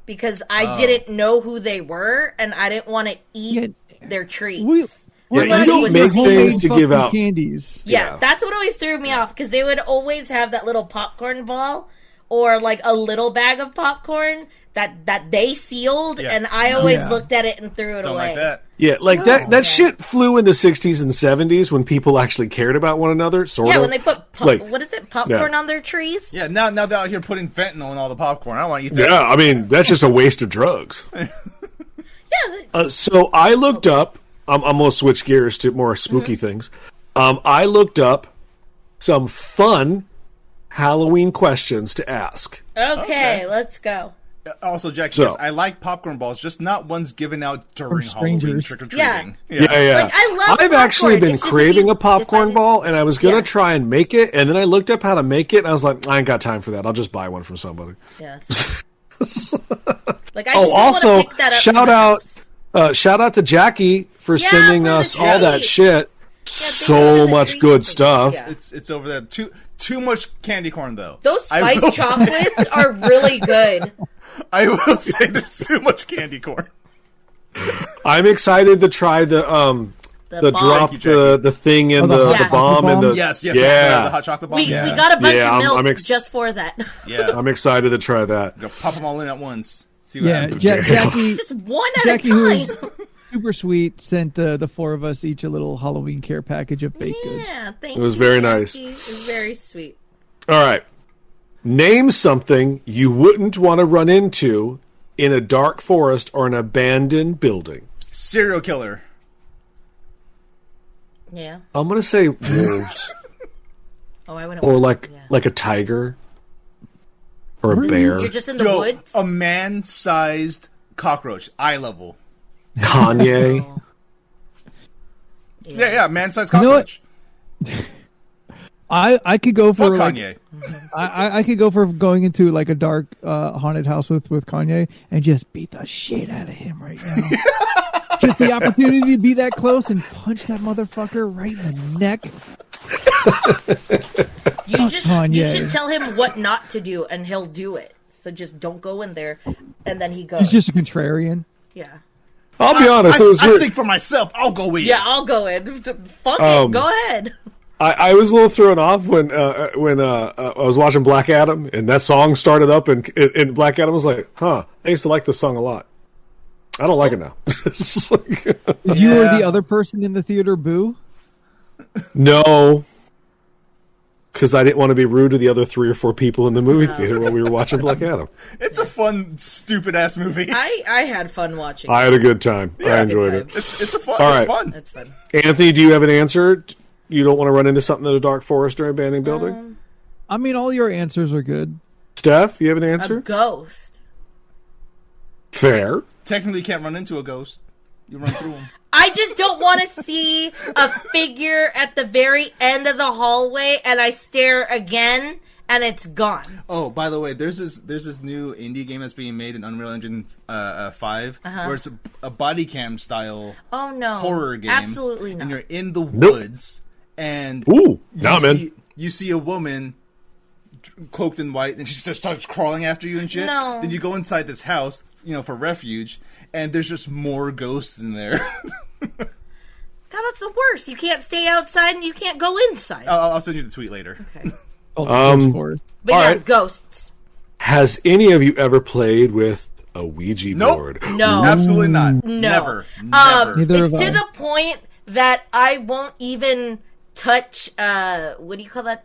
Because I didn't know who they were, and I didn't want to eat their treats. We're you not don't eating make homemade things to give fucking out. candies. Yeah, that's what always threw me off, because they would always have that little popcorn ball, or like a little bag of popcorn that they sealed, Yeah. and I always Yeah. looked at it and threw it Don't away. like that. Yeah, like that shit flew in the 60s and 70s when people actually cared about one another, sort Yeah, of. when they put Like, what is it, popcorn yeah. on their trees? Yeah, now they're out here putting fentanyl in all the popcorn. I don't want to eat that. Yeah, I mean, that's just a waste of drugs. Yeah, So I looked up I'm gonna switch gears to more spooky things. I looked up some fun Halloween questions to ask. Okay, let's go. Also, Jack, So- yes, I like popcorn balls, just not ones given out during From Halloween strangers. trick-or-treating. Yeah. Like, I love I've actually popcorn. been It's just craving if a popcorn if I- ball, and I was gonna Yeah. try and make it, and then I looked up how to make it, and I was like, I ain't got time for that. I'll just buy one from somebody. Yes. Like, I just Oh, don't also, wanna pick that up shout from my out, house. shout out to Jackie for Yeah, sending for the us all that treats. shit. thank you for So the much treats good and things. stuff. Yeah. It's over there. Too much candy corn, though. Those I will spiced say- chocolates are really good. I will say there's too much candy corn. I'm excited to try the The bomb. drop Thank you, the thing in Oh, the the, hot the bomb chocolate and bomb? the Yes, yeah. the hot chocolate bomb. We Yeah. got a bunch Yeah, of milk I'm just for that. Yeah, I'm excited to try that. go pop them all in at once. See what Yeah, happens. Jackie, Just one at Jackie, a who time. is super sweet, sent the four of us each a little Halloween care package of baked goods. Yeah, thank It was you, very Jackie. nice. It was very sweet. All right. Name something you wouldn't want to run into in a dark forest or an abandoned building. Serial killer. Yeah. I'm going to say wolves Oh, I wouldn't. or want- yeah. like a tiger or a bear. You're just in the Yo, woods. a man-sized cockroach, eye level. Kanye. Oh. Yeah, man-sized You know what? cockroach. I could go for Fuck like, Kanye. I could go for going into like a dark haunted house with Kanye and just beat the shit out of him right now. Just the opportunity to be that close and punch that motherfucker right in the neck. You Kanye. should tell him what not to do, and he'll do it. So just don't go in there, and then he goes. He's just a contrarian. Yeah. I'll be honest. It was I weird. think for myself, I'll go in. Yeah, I'll go in. Fuck it. Go ahead. I was a little thrown off when I was watching Black Adam and that song started up and Black Adam was like, "Huh, I used to like this song a lot. I don't like it now." It's like, Did you or Yeah. the other person in the theater boo? no, because I didn't want to be rude to the other 3 or 4 people in the movie theater while we were watching Black Adam. It's a fun, stupid-ass movie. I had fun watching. I had a good time. I enjoyed good it. time. It's a fun. All It's right. fun. That's fun. Anthony, do you have an answer? You don't want to run into something in a dark forest or abandoned building? I mean, all your answers are good. Steph, you have an A answer? ghost. Fair. Technically, you can't run into a ghost. You run through them. I just don't want to see a figure at the very end of the hallway, and I stare again, and it's gone. Oh, by the way, there's this new indie game that's being made in Unreal Engine 5, where it's a body cam style Oh no! horror game. Absolutely not. And you're in the woods, and Ooh, nah, man. you see a woman cloaked in white, and she just starts crawling after you and shit. No. Then you go inside this house, for refuge, and there's just more ghosts in there. God, that's the worst. You can't stay outside, and you can't go inside. I'll send you the tweet later. Okay. Forest. But All yeah, right. ghosts. Has any of you ever played with a Ouija Nope. board? No. Absolutely not. No. Never. Never. Neither It's have to I. the point that I won't even touch what do you call that?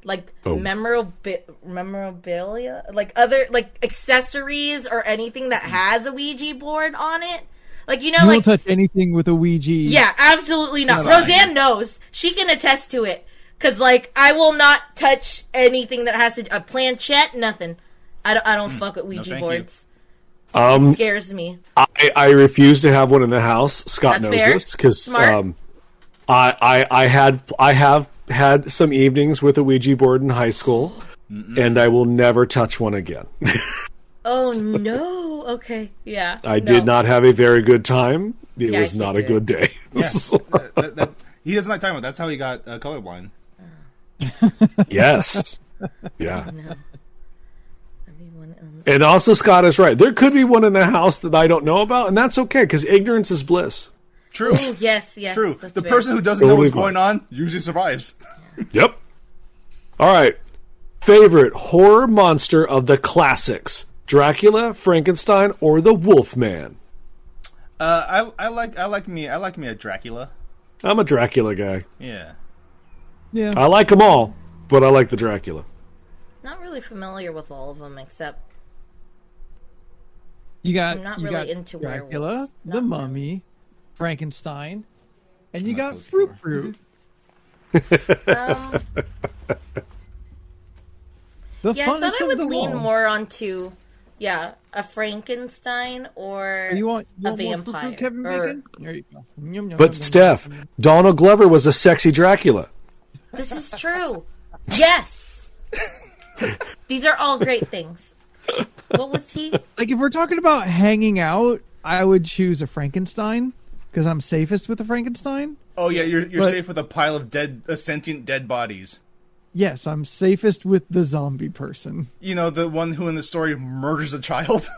Like Oh. memorabilia, like other like accessories or anything that has a Ouija board on it. Like You like won't touch anything with a Ouija. yeah, absolutely not. Fine. Roseanne knows. She can attest to it. Cause like I will not touch anything that has a planchette, nothing. I don't fuck with Ouija thank you. boards. Um, Scares me. I refuse to have one in the house. Scott That's knows fair. this because Smart. I have had some evenings with a Ouija board in high school, and I will never touch one again. Oh no. Okay. Yeah. I did not have a very good time. It Yeah, I was can't not a do good day. He doesn't like talking about. That's how he got colorblind. Yes. Yeah. No. And also, Scott is right. There could be one in the house that I don't know about, and that's okay because ignorance is bliss. True. Ooh, yes. True. That's The fair. person who doesn't know Totally what's going on usually survives. Yep. All right. Favorite horror monster of the classics: Dracula, Frankenstein, or the Wolfman? I like me a Dracula. I'm a Dracula guy. Yeah. Yeah. I like them all, but I like the Dracula. Not really familiar with all of them, except You got I'm not you really got into Dracula, werewolves. the Not Mummy, Frankenstein, and you Not got those Fruit four. Fruit. The Yeah, I thought funnest I of would them lean all. more onto, a Frankenstein or You want a more Fruit vampire. Fruit, Kevin or- Bacon? There you go. Yum, yum, yum, But Steph, Donald Glover was a sexy Dracula. This is true. Yes. These are all great things. What was he? like if we're talking about hanging out, I would choose a Frankenstein because I'm safest with a Frankenstein. Oh yeah, you're But- safe with a pile of sentient dead bodies. Yes, I'm safest with the zombie person. You know, the one who in the story murders a child.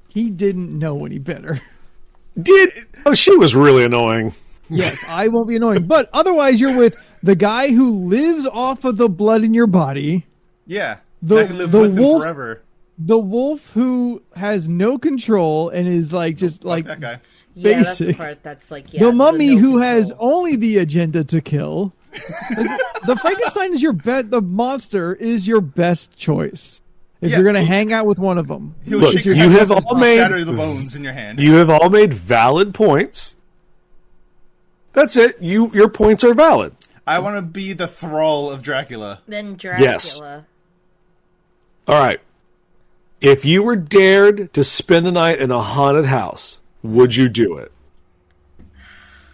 He didn't know any better. Oh, she was really annoying. Yes, I won't be annoying. But otherwise, you're with the guy who lives off of the blood in your body, Yeah, The- I can live the with him wolf- forever. the wolf who has no control and is like just Fuck like that guy. Yeah, that's the Basic. part that's like, yeah. the mummy no who has control. only the agenda to kill. Like, the Frankenstein is your the monster is your best choice if Yeah. you're gonna hang out with one of them. He'll Look, shake your you hand have and all made- shatter the bones in your hand. You have all made valid points. That's it. Your points are valid. I want to be the thrall of Dracula. Then Dracula. Yes. All right. If you were dared to spend the night in a haunted house, would you do it?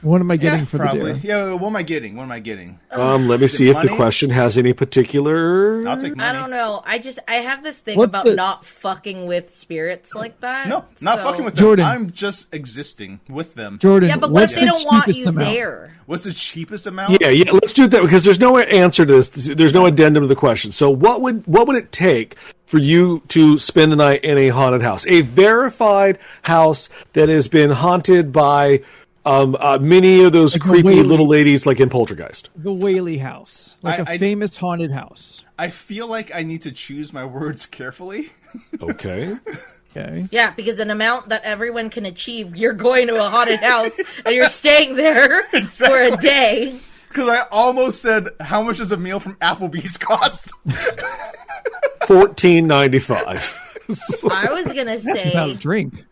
What am I getting for Probably. the dare? Yeah, what am I getting? What am I getting? Let me Is it see if the money? question has any particular. I'll take money. I don't know. I have this thing What's about the- not fucking with spirits like that. No, not so- fucking with Jordan. them. I'm just existing with them. Jordan, Yeah, but what what's if they the don't want cheapest you amount? there? What's the cheapest amount? Yeah, let's do that because there's no answer to this. There's no addendum to the question. So what would it take for you to spend the night in a haunted house? A verified house that has been haunted by many of those Like a creepy Whaley. little ladies like in Poltergeist. The Whaley House, like a I- famous haunted house. I feel like I need to choose my words carefully. Okay. Okay. Yeah, because an amount that everyone can achieve, you're going to a haunted house and you're staying there for a day. Because I almost said, how much does a meal from Applebee's cost? $14.95. I was gonna Without a say drink.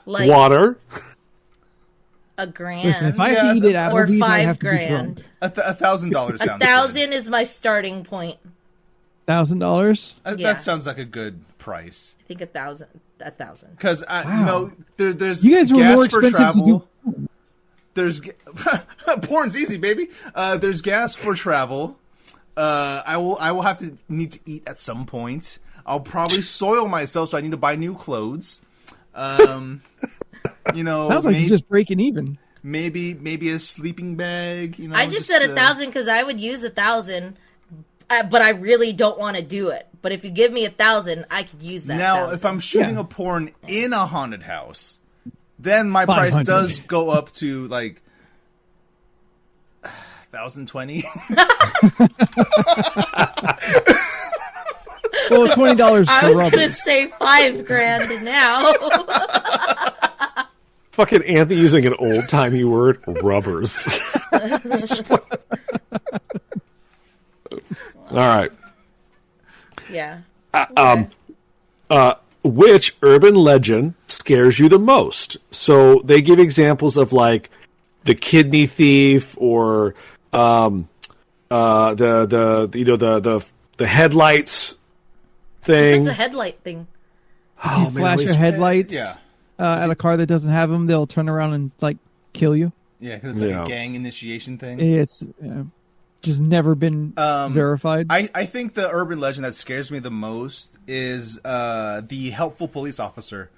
like Water. $1,000. Listen, if I Yeah, have to eat at or Applebee's, I have to be $5,000. drunk. $1,000 sounds $1,000 is my starting point. $1,000. good. Yeah. That sounds like a good price. I think 1,000. 1,000. Because you know, there's You guys were gas more for expensive to travel. do. There's porn's easy, baby. There's gas for travel. I will have to need to eat at some point. I'll probably soil myself, so I need to buy new clothes. You know, Sounds like you're just breaking even. maybe a sleeping bag. You know, I just said 1,000 because I would use 1,000, but I really don't want to do it. But if you give me 1,000, I could use that. Now, 1,000. if I'm shooting Yeah. a porn in a haunted house, then my price 500. does go up to like 1,020. Well, $20 I for was rubber. gonna say $5,000 now. Fucking Anthony using an old timey word, rubbers. All right. Yeah. Which urban legend scares you the most? So they give examples of like the kidney thief or the headlights thing. That's a headlight thing. Oh, Flash always- your headlights Yeah. at a car that doesn't have them, they'll turn around and like kill you. Yeah, because it's like Yeah. a gang initiation thing. It's just never been verified. I think the urban legend that scares me the most is the helpful police officer.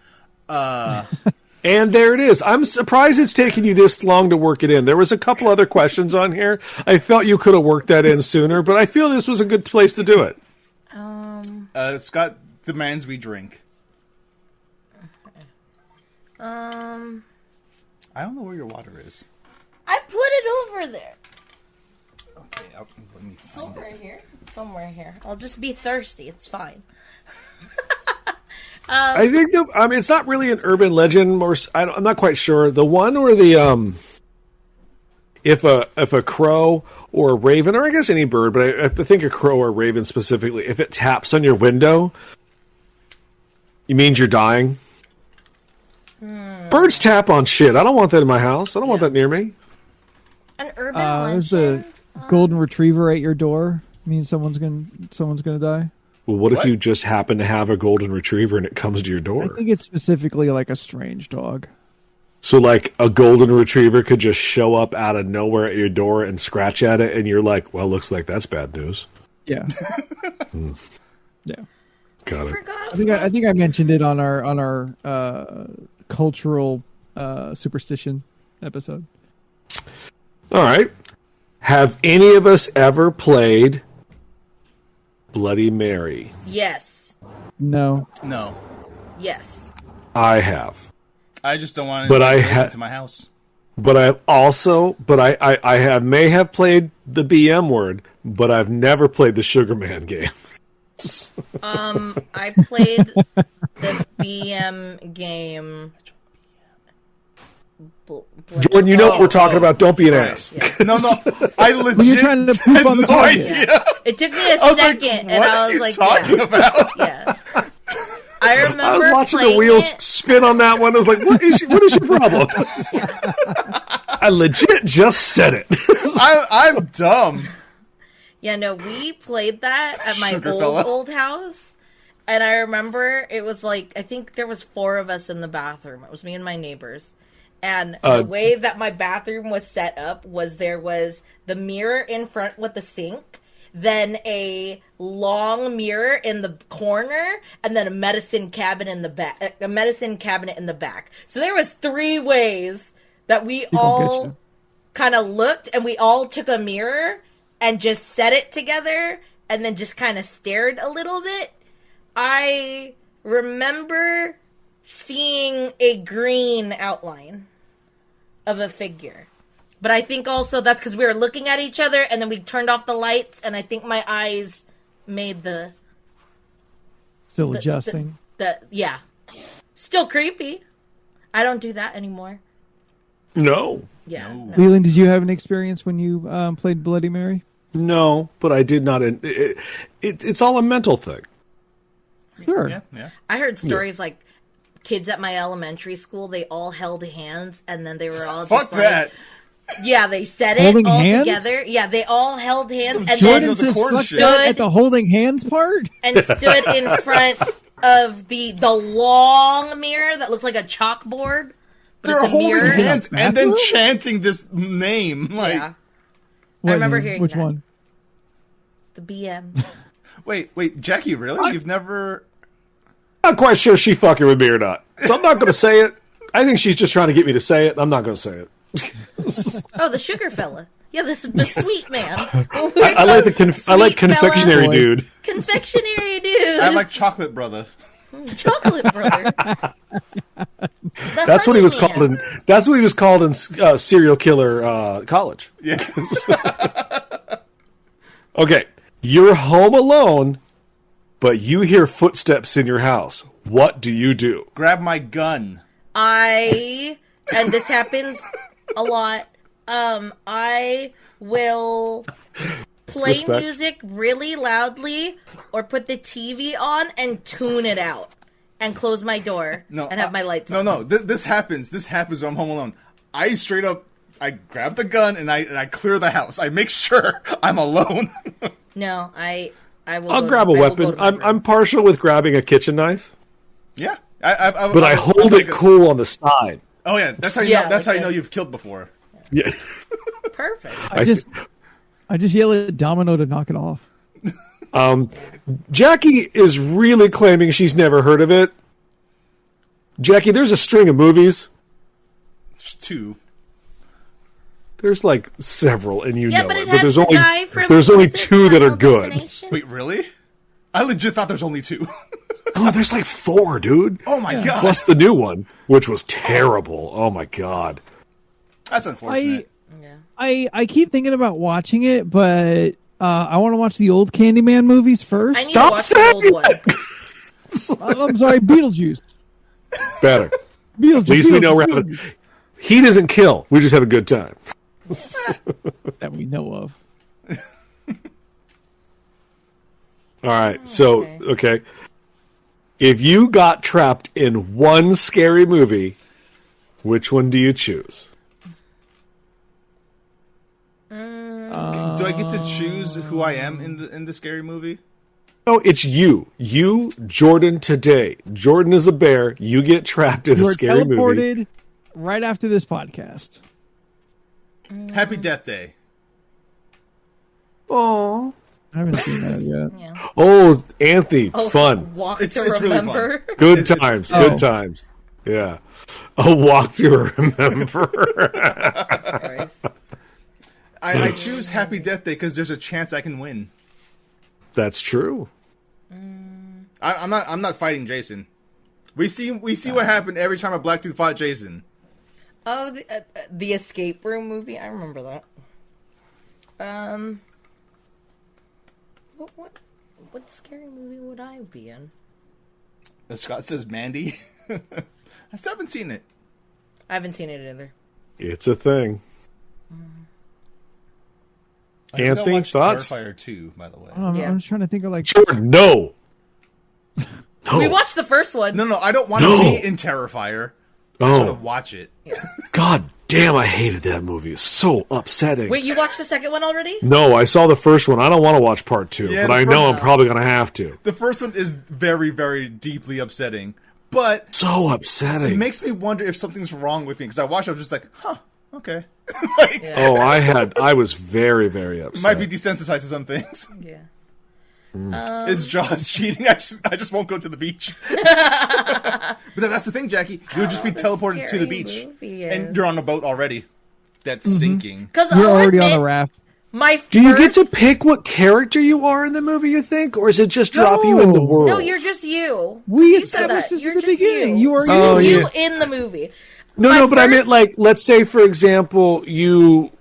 And there it is. I'm surprised it's taken you this long to work it in. There was a couple other questions on here. I felt you could have worked that in sooner, but I feel this was a good place to do it. Scott demands we drink. I don't know where your water is. I put it over there. Okay, let me find it. Somewhere here. Somewhere here. I'll just be thirsty. It's fine. I think it's not really an urban legend, or I'm not quite sure. The one where the if a crow or a raven, or I guess any bird, but I think a crow or a raven specifically, if it taps on your window, it means you're dying. Birds tap on shit. I don't want that in my house. I don't want that near me. An urban There's legend. the golden retriever at your door. Means someone's gonna die. Well, what if you just happen to have a golden retriever and it comes to your I door? think it's specifically like a strange dog. So, like, a golden retriever could just show up out of nowhere at your door and scratch at it, and you're like, well, looks like that's bad news. Yeah. Yeah. Got it. Forgot. I think I mentioned it on our cultural superstition episode. All right. Have any of us ever played Bloody Mary? Yes. No. No. Yes. I have. I just don't want But anyone I to listen to my house. But I've also, I may have played the BM word, but I've never played the Sugar Man game. I played the BM game. Jordan, you know what we're talking about. Don't be an ass. Yeah. No, I legit Well, you're trying to poop had on the no target. idea. It took me a I was like, second, what and I are was you like, talking yeah. about? Yeah. I remember I was watching the playing wheels it. spin on that one. I was like, what is your problem? I legit just said it. I'm dumb. Yeah, no, we played that at my Sugar fella. old house. And I remember it was like, I think there was 4 of us in the bathroom. It was me and my neighbors. And the way that my bathroom was set up was there was the mirror in front with the sink, then a long mirror in the corner, and then a medicine cabinet in the back. So there was 3 ways that we all kind of looked, and we all took a mirror and just set it together and then just kind of stared a little bit. I remember seeing a green outline of a figure. But I think also that's because we were looking at each other and then we turned off the lights, and I think my eyes made Still adjusting. yeah. Still creepy. I don't do that anymore. No. Yeah. No. Leland, did you have an experience when you played Bloody Mary? No, but I did not. It's all a mental thing. Sure. Yeah. I heard stories like kids at my elementary school, they all held hands and then they were all just Fuck like, that. yeah, they said it Holding all hands? together. Yeah, they all held hands Some and Jordan then the says corn fuck shit. that at the holding hands part? and stood in front of the long mirror that looks like a chalkboard. But They're it's a holding mirror. hands and then Bathroom? chanting this name. Like, Yeah. What remember name? hearing Which that. one? The BM. wait, Jackie, really? You've never? I'm not quite sure she fucking with me or not. So I'm not going to say it. I think she's just trying to get me to say it. I'm not going to say it. Oh, the sugar fella. Yeah, this is the sweet man. I like I like confectionery Boy. dude. Confectionery dude. I like Chocolate Brother. Chocolate brother. That's what he was called in. That's what he was called in Serial Killer College. Yeah. Okay, you're home alone, but you hear footsteps in your house. What do you do? Grab my gun. And this happens a lot. I will play Respect. music really loudly or put the TV on and tune it out and close my door and have my lights on. No. This happens. This happens when I'm home alone. I straight up, I grab the gun and I clear the house. I make sure I'm alone. No, I will. I'll go grab to- a I will go weapon. to my room. I'm partial with grabbing a kitchen knife, Yeah. but I hold it cool on the side. Oh yeah, that's how you Yeah, know. That's like how you know this. you've killed before. Yeah. Perfect. I just yell at Domino to knock it off. Jackie is really claiming she's never heard of it. Jackie, there's a string of movies. There's 2. There's like several, and you Yeah, know but it. it But has there's the only guy from there's only was it 2 that are Final good. Destination? Wait, really? I legit thought there's only 2. Oh, there's like 4, dude. Oh my god. Plus the new one, which was terrible. Oh my god. That's unfortunate. Yeah. I keep thinking about watching it, but I want to watch the old Candyman movies first. I need Stop to watch saying the old one. I'm sorry, Beetlejuice. Better. Beetlejuice. At least we know we're Beetlejuice. having. He doesn't kill. We just have a good time. that we know of. All right. So, okay. If you got trapped in one scary movie Which one do you choose? Do I get to choose who I am in the scary movie? No, it's you. You, Jordan, today. Jordan is a bear. You get trapped in You a are scary movie. teleported right after this podcast. Happy Death Day. Oh. I haven't seen that yet. Yeah. Oh, Anthony, fun. Walk It's to really remember. fun. Good times. Good times. Yeah. A walk to remember. Christ. I choose Happy Death Day because there's a chance I can win. That's true. I'm not fighting Jason. We see what happened every time a Blacktooth fought Jason. Oh, the escape room movie. I remember that. What scary movie would I be in? Scott says Mandy. I still haven't seen it. I haven't seen it either. It's a thing. I think I Anthony, watched thoughts? Terrifier 2, by the way. Yeah. I'm just trying to think of like. Jordan, no. No. We watched the first one. No, I don't want to be in Terrifier. I just want Oh, to watch it. God damn, I hated that movie. It's so upsetting. Wait, you watched the second one already? No, I saw the first one. I don't want to watch part 2, Yeah, but the I first know one- I'm probably going to have to. The first one is very, very deeply upsetting. But So it upsetting. makes me wonder if something's wrong with me. Because I watched it, I was just like, huh, okay. Like, Yeah. Oh, I was very, very upset. might be desensitized to some things. Yeah. Is Jaws cheating? I just won't go to the beach. But that's the thing, Jackie. You'll just be teleported to the beach. And you're on a boat already. That's sinking. Because You're I'll already admit, on a raft. my Do you get to first- pick what character you are in the movie, you think? Or is it just drop you in the No. world? No, you're just you. We You said established that. this You're at the just beginning. You. You are You're just you. you in the movie. No, My but I meant first- like, let's say, for example, you,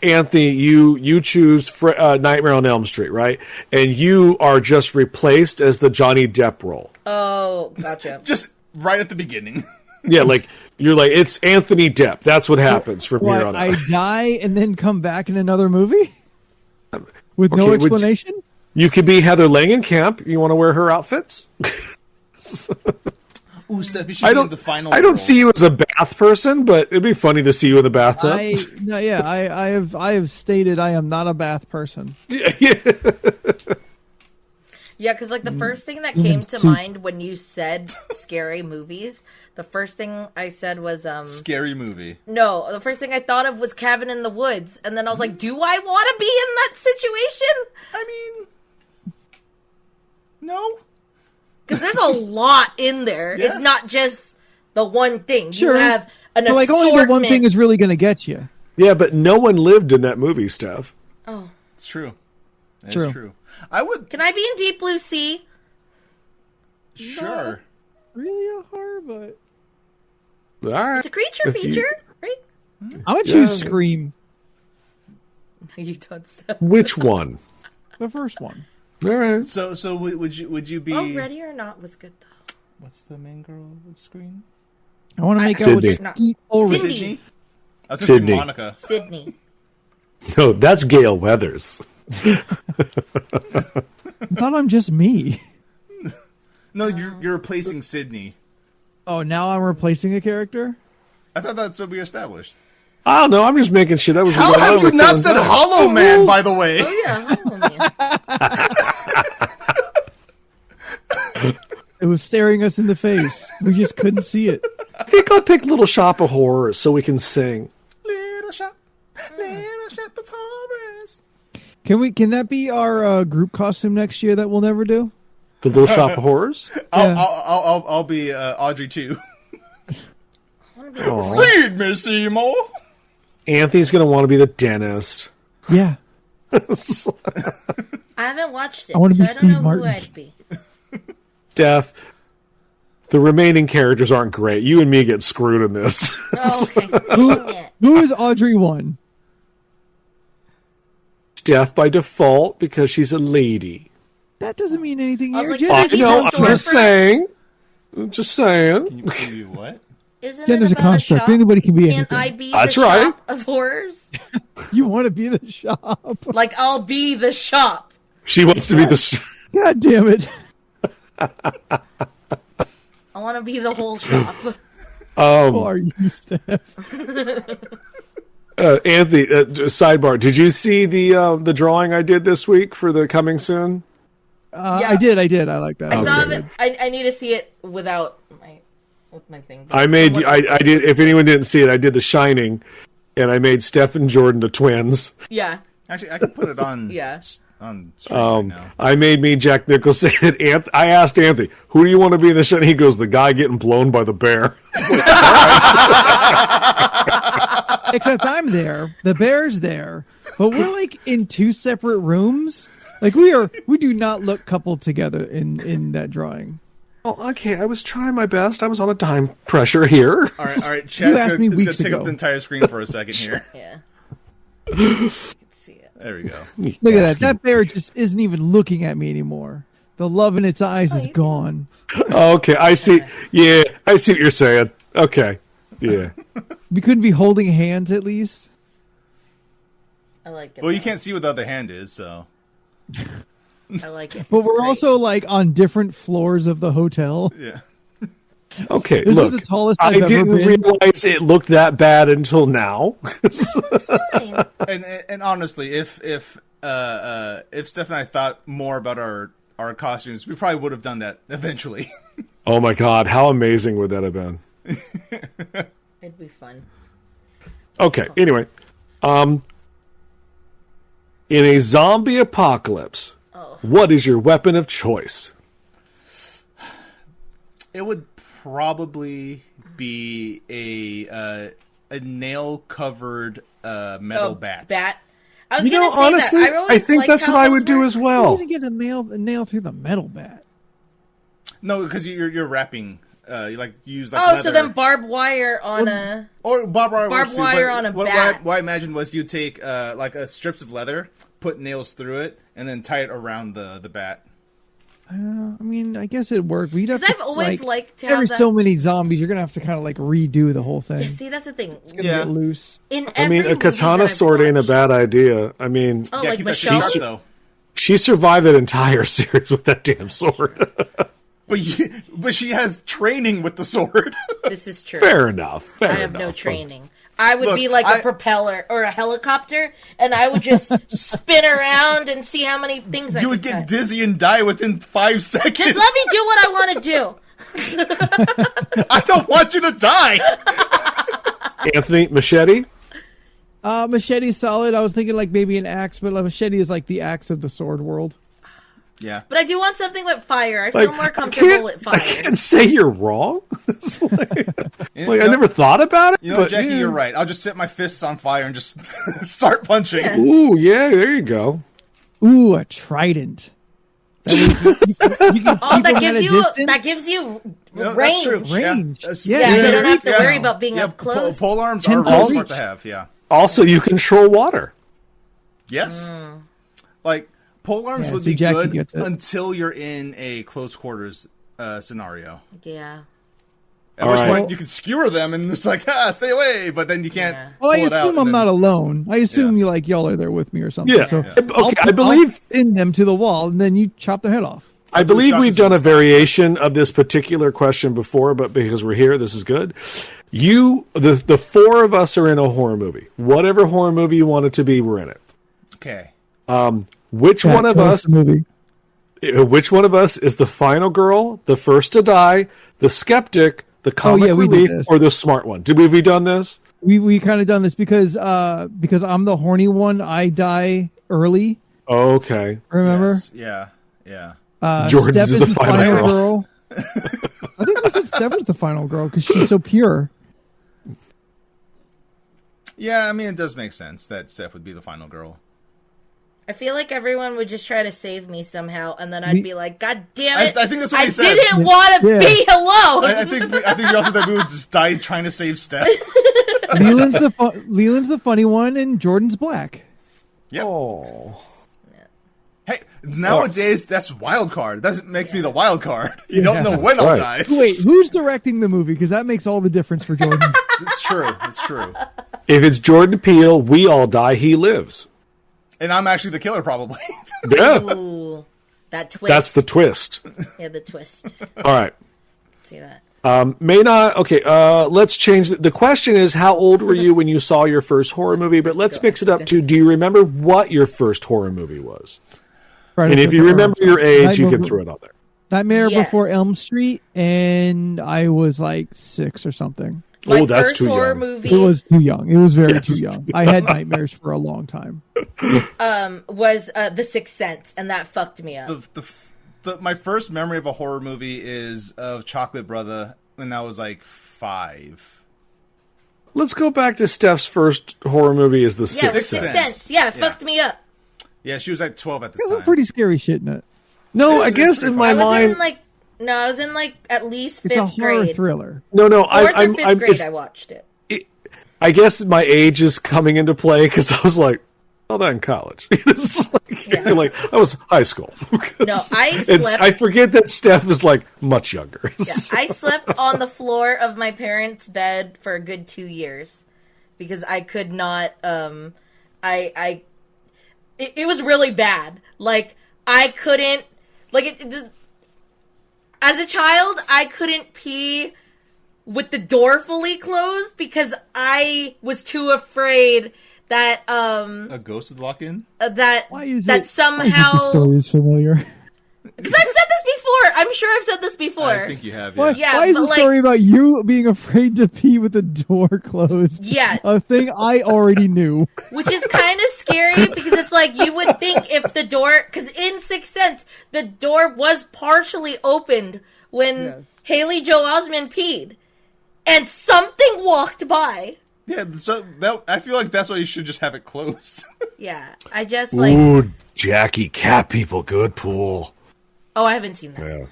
Anthony, you choose Nightmare on Elm Street, right? And you are just replaced as the Johnny Depp role. Oh, gotcha. Just right at the beginning. Yeah, like you're like it's Anthony Depp. That's what happens from here What, on I out. die and then come back in another movie? With no Okay, would you- explanation? You could be Heather Langenkamp. You want to wear her outfits? Ooh, Steph, you should I be don't. in the final I don't role. see you as a bath person, but it'd be funny to see you in the bathtub. I have stated I am not a bath person. Yeah. Yeah, because like the first thing that came to mind when you said scary movies, the first thing I said was Scary movie. no, the first thing I thought of was Cabin in the Woods, and then I was like, do I want to be in that situation? I mean, no. Because there's a lot in there. Yeah. It's not just the one thing. Sure. You have an But like assortment. only the one thing is really going to get you. Yeah, but no one lived in that movie, Steph. Oh, It's true. It's True. true. I would. can I be in Deep Blue Sea? Sure. Really a horror, but All right. It's a creature If you- feature, right? I'm gonna choose Yeah. Scream, You don't say. Which one? the first one. All right. So would you be? Oh, Ready or Not was good though. What's the main girl screen? I want to make out Sydney. with Skeet Ulrich. Sydney. Sydney. I was gonna say Sydney. Monica. Sydney. No, that's Gail Weathers. I thought I'm just me. No, you're replacing Sydney. Oh, now I'm replacing a character. I thought that's what we established. I don't know. I'm just making shit up. as we How go have along you with not those said out. Hollow Man, by the way? Oh yeah. Oh, man. It was staring us in the face. We just couldn't see it. I think I'll pick Little Shop of Horrors so we can sing. Little shop of horrors. Can that be our group costume next year that we'll never do? The Little Shop of Horrors? I'll be Audrey too. Aw. Feed me, Seymour. Anthony's going to want to be the dentist. Yeah. I haven't watched it, I wanna so be I don't know Steve Martin. who I'd be. Steph, the remaining characters aren't great. You and me get screwed in this. Oh, okay. Dang it. Who is Audrey 1? Steph by default because she's a lady. That doesn't mean anything I was here. like, Jen. can I I be know, the I'm just storefront? saying. I'm just saying. Can you what? Isn't Gender's it a about construct. shop? Anybody can be Can anything. I be That's the right. shop of horrors? You want to be the shop. Like, I'll be the shop. She wants to be the... God damn it. I want to be the whole shop. Who are you, Steph? Anthony, sidebar. Did you see the drawing I did this week for the coming soon? I did. I like that. I saw Okay. it. I need to see it without my thing. I did. If anyone didn't see it, I did The Shining, and I made Steph and Jordan the twins. Yeah. Actually, I can put it on. Yeah. On screen right now. I made me Jack Nicholson. I asked Anthony, "Who do you want to be in the show?" And he goes, "The guy getting blown by the bear." Except I'm there. The bear's there, but we're like in two separate rooms. Like we do not look coupled together in that drawing. Oh, okay. I was trying my best. I was on a time pressure here. All right. You Chad's asked me going to weeks take up ago. the entire screen for a second here. Yeah. Let's see it. There we go. Look at that. That bear just isn't even looking at me anymore. The love in its eyes is you gone. Okay, I see. Yeah, I see what you're saying. Okay, yeah. We couldn't be holding hands at least. I like it. Well, you can't see what the other hand is, so. I like it. But It's we're great. also like on different floors of the hotel. Yeah. Okay, This look. is the tallest I I've ever didn't been. realize it looked that bad until now. Fine. And honestly, if Steph and I thought more about our costumes, we probably would have done that eventually. Oh my god, how amazing would that have been? It'd be fun. Okay, anyway. In a zombie apocalypse, what is your weapon of choice? It would probably be a nail covered metal bat. I was You gonna know, say honestly, that. I think that's what I would do as You're well. gonna get a nail through the metal bat. No, because you're wrapping. You use like Oh, leather. so then barbed wire on a. Or barbed wire, Barbed works too, wire but on a what bat. I imagined was you take like strips of leather, put nails through it, and then tie it around the bat. I mean, I guess it'd work. We'd have 'Cause to, I've always like, liked to have every that- so many zombies. You're gonna have to kind of like redo the whole thing. Yeah, see, that's the thing. Yeah. Get loose. In I mean, every a katana movie that I've sword ain't a watched- bad idea. I mean, Oh, Yeah, like keep that shit Michelle. sharp, though. she survived that entire series with that damn sword. But she has training with the sword. This is true. Fair enough. Fair I have enough. no training. I would Look, be like I- a propeller or a helicopter, and I would just spin around and see how many things I You could would get touch. dizzy and die within 5 seconds. Just let me do what I want to do. I don't want you to die. Anthony, machete? Machete's solid. I was thinking like maybe an axe, but a machete is like the axe of the sword world. Yeah. But I do want something with fire. I feel more I comfortable with I fire. can't say you're wrong. It's like, You I know- never thought about it. You know, but, Jackie, yeah. you're right. I'll just set my fists on fire and just start punching. Yeah. Ooh, yeah, there you go. Ooh, a trident. That way you can Oh, keep them at a distance. that gives you No, range. That's true. Range. Yeah, Yeah, Yeah, you Yeah. don't have to Yeah. worry about being up close. Pole arms 10 are really feet. smart to have. Yeah. Also, you control water. Yes. Like pole arms Yeah, would see, be Jackie good gets it. until you're in a close quarters scenario. Yeah. At which Alright. point you can skewer them and it's like, stay away. But then you can't. Yeah. Well, I pull it out assume and I'm then- not alone. I assume Yeah. y'all are there with me or something. Yeah. So Okay, I'll I believe pin them to the wall, and then you chop their head off. I believe shot we've this done a one. variation of this particular question before, but because we're here, this is good. The four of us are in a horror movie. Whatever horror movie you want it to be, we're in it. Okay. Which one of Tell us? the movie. Which one of us is the final girl, the first to die, the skeptic, the comic we did relief, this. or the smart one? Have we done this? We kind of done this because I'm the horny one. I die early. Okay. Remember? Yes. Yeah. Yeah. Jordan's Steph is the final girl. I think we said Steph is the final girl because she's so pure. Yeah. I mean, it does make sense that Steph would be the final girl. I feel like everyone would just try to save me somehow, and then I'd be like, "God damn it! I think that's what I we said. didn't want to Yeah. be alone." I think we also said we would just die trying to save Steph. Leland's the funny one, and Jordan's black. Yep. Oh. Hey, nowadays that's wild card. That makes me the wild card. You don't know when That's I'll right. die. Wait, who's directing the movie? Because that makes all the difference for Jordan. It's true. It's true. If it's Jordan Peele, we all die, he lives. And I'm actually the killer, probably. Yeah. Ooh, that twist. That's the twist. Yeah, the twist. All right. See that? May not. Okay, let's change. The question is, how old were you when you saw your first horror movie? But let's mix it up to, do you remember what your first horror movie was? Friday And if the you 13th. remember your age, you Nightmare can throw it on there. Nightmare Yes. Before Elm Street, and I was like 6 or something. My that's first too horror young. movie It was too young. It was very Yes. too young. I had nightmares for a long time. was The Sixth Sense, and that fucked me up. My first memory of a horror movie is of Chocolate Brother when I was like 5. Let's go back to Steph's first horror movie. Is The Yeah, The Sixth Sixth Sense? Sense. Yeah, it fucked me up. Yeah, she was like 12 at the There's time. some pretty scary shit in it. No, It I was guess pretty in fun. my I was mind. I was in like at least It's a fifth horror grade. thriller. No, Fourth or I'm. fifth I'm grade, it's, I watched it. I guess my age is coming into play because I was like, oh, that in college. It's like, Yeah. like I was high school. No, I It's, slept. I forget that Steph is like much younger. Yeah, I slept on the floor of my parents' bed for a good 2 years because I could not. It was really bad. Like I couldn't. As a child, I couldn't pee with the door fully closed because I was too afraid that A ghost would walk in? that Why is that it? somehow. The story is familiar. Because I've said this before. I'm sure I've said this before. I think you have, Why, yeah. Yeah, why is but, the like- story about you being afraid to pee with the door closed? Yeah. A thing I already knew. Which is kind of scary because it's like you would think if the door, because in Sixth Sense, the door was partially opened when Yes. Haley Joel Osment peed, and something walked by. Yeah, so I feel like that's why you should just have it closed. Yeah, I just like. Ooh, Jackie, cat people, good pool. Oh, I haven't seen that. Yeah.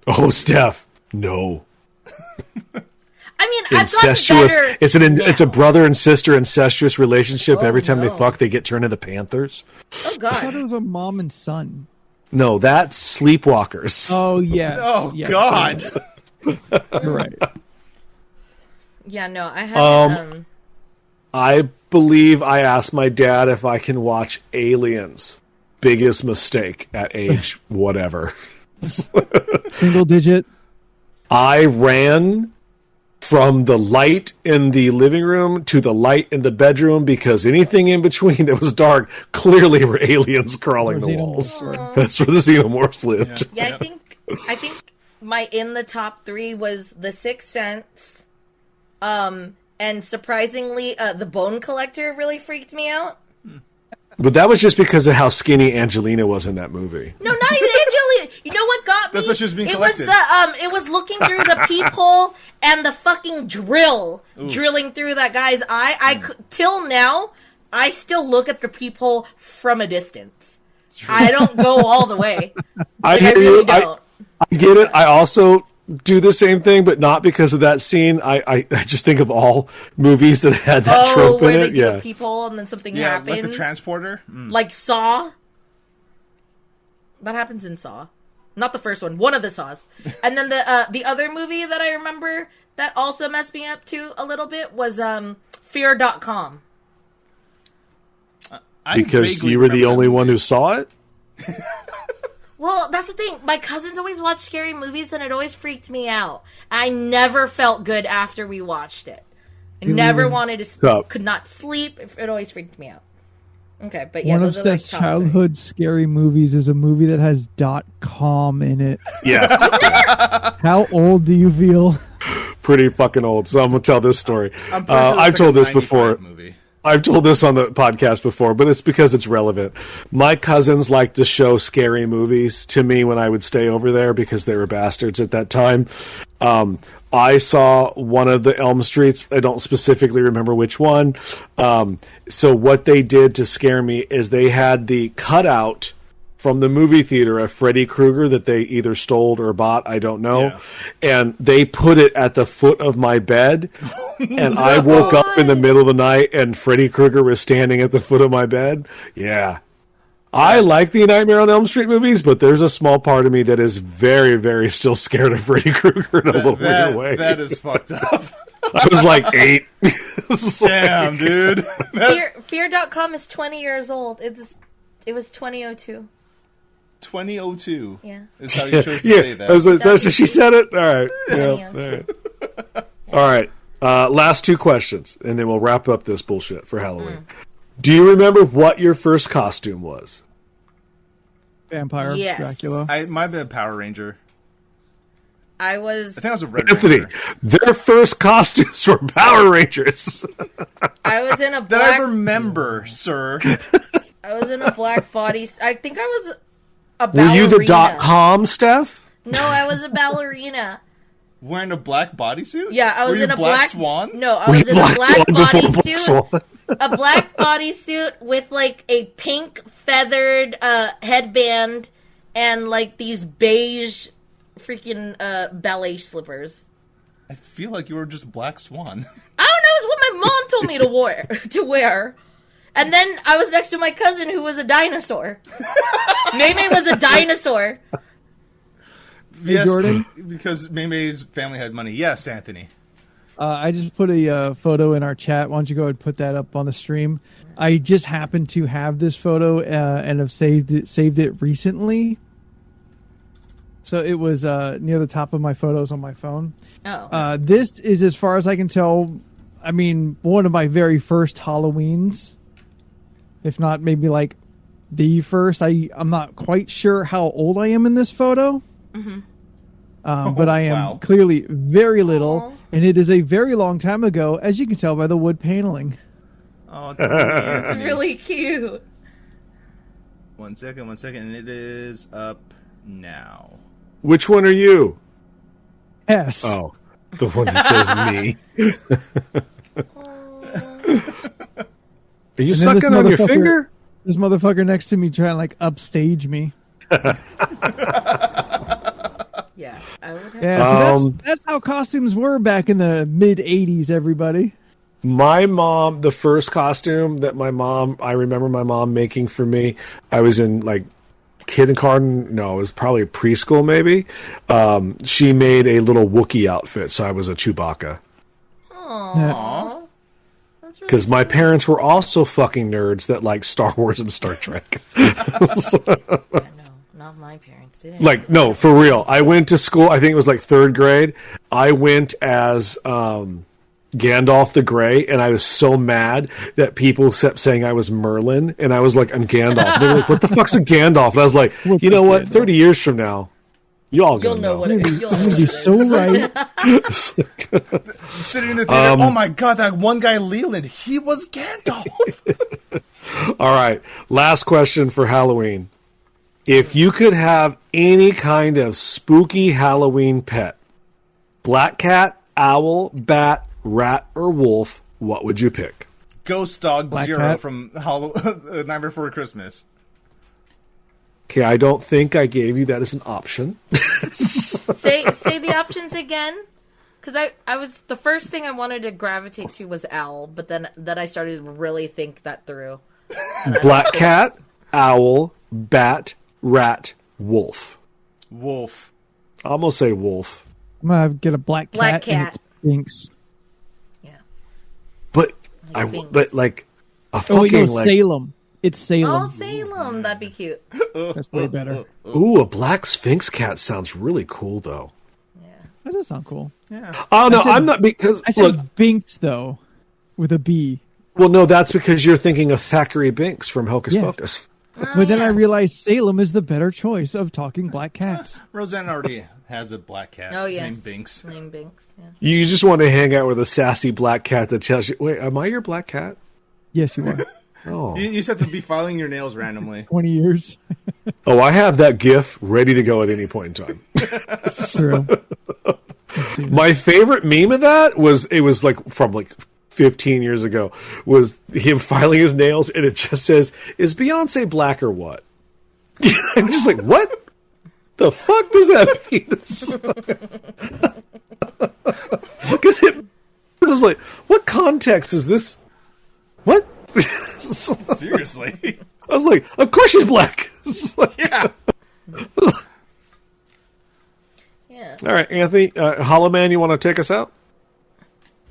Oh, Steph, no. I mean, I've Incestuous. gotten better. It's a now. brother and sister incestuous relationship. Oh, Every time they no. fuck, they get turned into panthers. Oh I thought god. it was a mom and son. No, that's Sleepwalkers. Oh, yes. Oh, yes, God. You're right. Yeah, no, I haven't. I believe I asked my dad if I can watch Aliens. Biggest mistake at age whatever. Single digit. I ran from the light in the living room to the light in the bedroom because anything in between that was dark clearly were aliens crawling the Xenomorphs walls. were. That's where the xenomorphs lived. Yeah, I think my in the top 3 was The Sixth Sense, and surprisingly, The Bone Collector really freaked me out. But that was just because of how skinny Angelina was in that movie. No, not even Angelina. You know what got me? That's why she was being it collected. was it was looking through the peephole and the fucking drill drilling through that guy's eye. Till now, I still look at the peephole from a distance. I don't go all the way. I Like, hear really you. don't. I get it. I also do the same thing, but not because of that scene. I just think of all movies that had that trope where in they it. do Yeah. a peephole and then something Yeah, happens. like the transporter. Like Saw. That happens in Saw. Not the first one. One of the Saws. And then the other movie that I remember that also messed me up too a little bit was Fear.com. I Because vaguely you were the remember only that one movie. who saw it? Well, that's the thing. My cousins always watch scary movies and it always freaked me out. I never felt good after we watched it. I never wanted to Stop. could not sleep. It always freaked me out. Okay, but yeah, One of those are like Steph's top 3. childhood scary movies is a movie that has .com in it. Yeah. How old do you feel? Pretty fucking old. So I'm going to tell this story. I'm pretty sure that's I've like told a this 95 before. Movie. I've told this on the podcast before, but it's because it's relevant. My cousins liked to show scary movies to me when I would stay over there because they were bastards at that time. I saw one of the Elm Streets. I don't specifically remember which one. So what they did to scare me is they had the cutout from the movie theater of Freddy Krueger that they either stole or bought, I don't know. Yeah. And they put it at the foot of my bed. And I woke up in the middle of the night and Freddy Krueger was standing at the foot of my bed. Yeah. I like the Nightmare on Elm Street movies, but there's a small part of me that is very, very still scared of Freddy Krueger in a little weird way. That is fucked up. I was like 8. Damn, dude. Fear.com is 20 years old. It was 2002. 2002. Yeah. Is how you chose to say that. That's she said it. All right. Yeah. 2002. All right. Last two questions, and then we'll wrap up this bullshit for Halloween. Do you remember what your first costume was? Vampire, Yes. Dracula. I might have been a Power Ranger. I think I was a Red Anthony, Ranger. their first costumes were Power Rangers. was in a That I black. remember, sir. I was in a black body. I think I was a Were ballerina. you the .com, Steph? No, I was a ballerina. Wearing a black bodysuit? Yeah, I was Were you in a Black black Swan? No, I was in a black Swan before Black bodysuit. Swan. A black bodysuit with like a pink feathered headband and like these beige freaking ballet slippers. I feel like you were just Black Swan. I don't know. It's what my mom told me to wear. And then I was next to my cousin who was a dinosaur. Maymay was a dinosaur. Yes, Jordan? because Maymay's family had money. Yes, Anthony. I just put a photo in our chat. Why don't you go ahead and put that up on the stream? I just happened to have this photo and have saved it recently. So it was near the top of my photos on my phone. Oh. This is, as far as I can tell, I mean, one of my very first Halloweens. If not, maybe like the first. I'm not quite sure how old I am in this photo. Mm-hmm. But I am wow. clearly very little, Aww. and it is a very long time ago, as you can tell by the wood paneling. Oh, it's really It's Anthony. really cute. 1 second, and it is up now. Which one are you? Yes. Oh, the one that says me. Are you And then sucking this on your motherfucker- finger? This motherfucker next to me trying to like upstage me. Yeah, I would have. Yeah, so that's how costumes were back in the mid '80s. Everybody. My mom, the first costume that I remember my mom making for me, I was in like kindergarten. No, it was probably preschool maybe. She made a little Wookiee outfit, so I was a Chewbacca. Aww. That's really Because my parents were also fucking nerds that liked Star Wars and Star Trek. No, not my parents. They didn't. Like, no, for real. I went to school, I think it was like third grade. I went as Gandalf the Grey, and I was so mad that people kept saying I was Merlin, and I was like, I'm Gandalf. They were like, what the fuck's a Gandalf? And I was like, you know what? 30 years from now, y'all You'll gonna know what it is. You'll know You're what it so is. right. Sitting in the theater, oh my god, that one guy Leland, he was Gandalf. All right, last question for Halloween. If you could have any kind of spooky Halloween pet, black cat, owl, bat, rat, or wolf, what would you pick? Ghost Dog Black Zero Cat. from Nightmare Before Christmas. Okay, I don't think I gave you that as an option. Say the options again. Because I was the first thing I wanted to gravitate to was owl, but then I started to really think that through. Black cat, owl, bat, rat, wolf. Wolf. I'm gonna say wolf. I'm gonna get a black cat. Black And cat. it's Binks. Yeah. But Binks. but like a Oh wait, no, fucking like Salem. It's Salem. Oh, Salem. That'd be cute. That's way better. ooh, a black sphinx cat sounds really cool though. Yeah. That does sound cool. Oh no, said- I'm not because I said look. Binks though, with a B. Well, no, that's because you're thinking of Thackeray Binks from Hocus Yes. Pocus. But then I realized Salem is the better choice of talking black cats. Roseanne already has a black cat Oh, yes. named Binks. Name Binks. Yeah. You just want to hang out with a sassy black cat that tells you, "Wait, am I your black cat?" Yes, you are. Oh, You just have to be filing your nails randomly. 20 years. oh, I have that GIF ready to go at any point in time. True. My favorite meme of that was like from like 15 years ago was him filing his nails, and it just says, "Is Beyonce black or what?" I'm just like, what the fuck does that mean? Because I was like, what context is this? What? Seriously. I was like, of course she's black. It's like- Yeah. Yeah. all right, Anthony, Hollow Man, you want to take us out?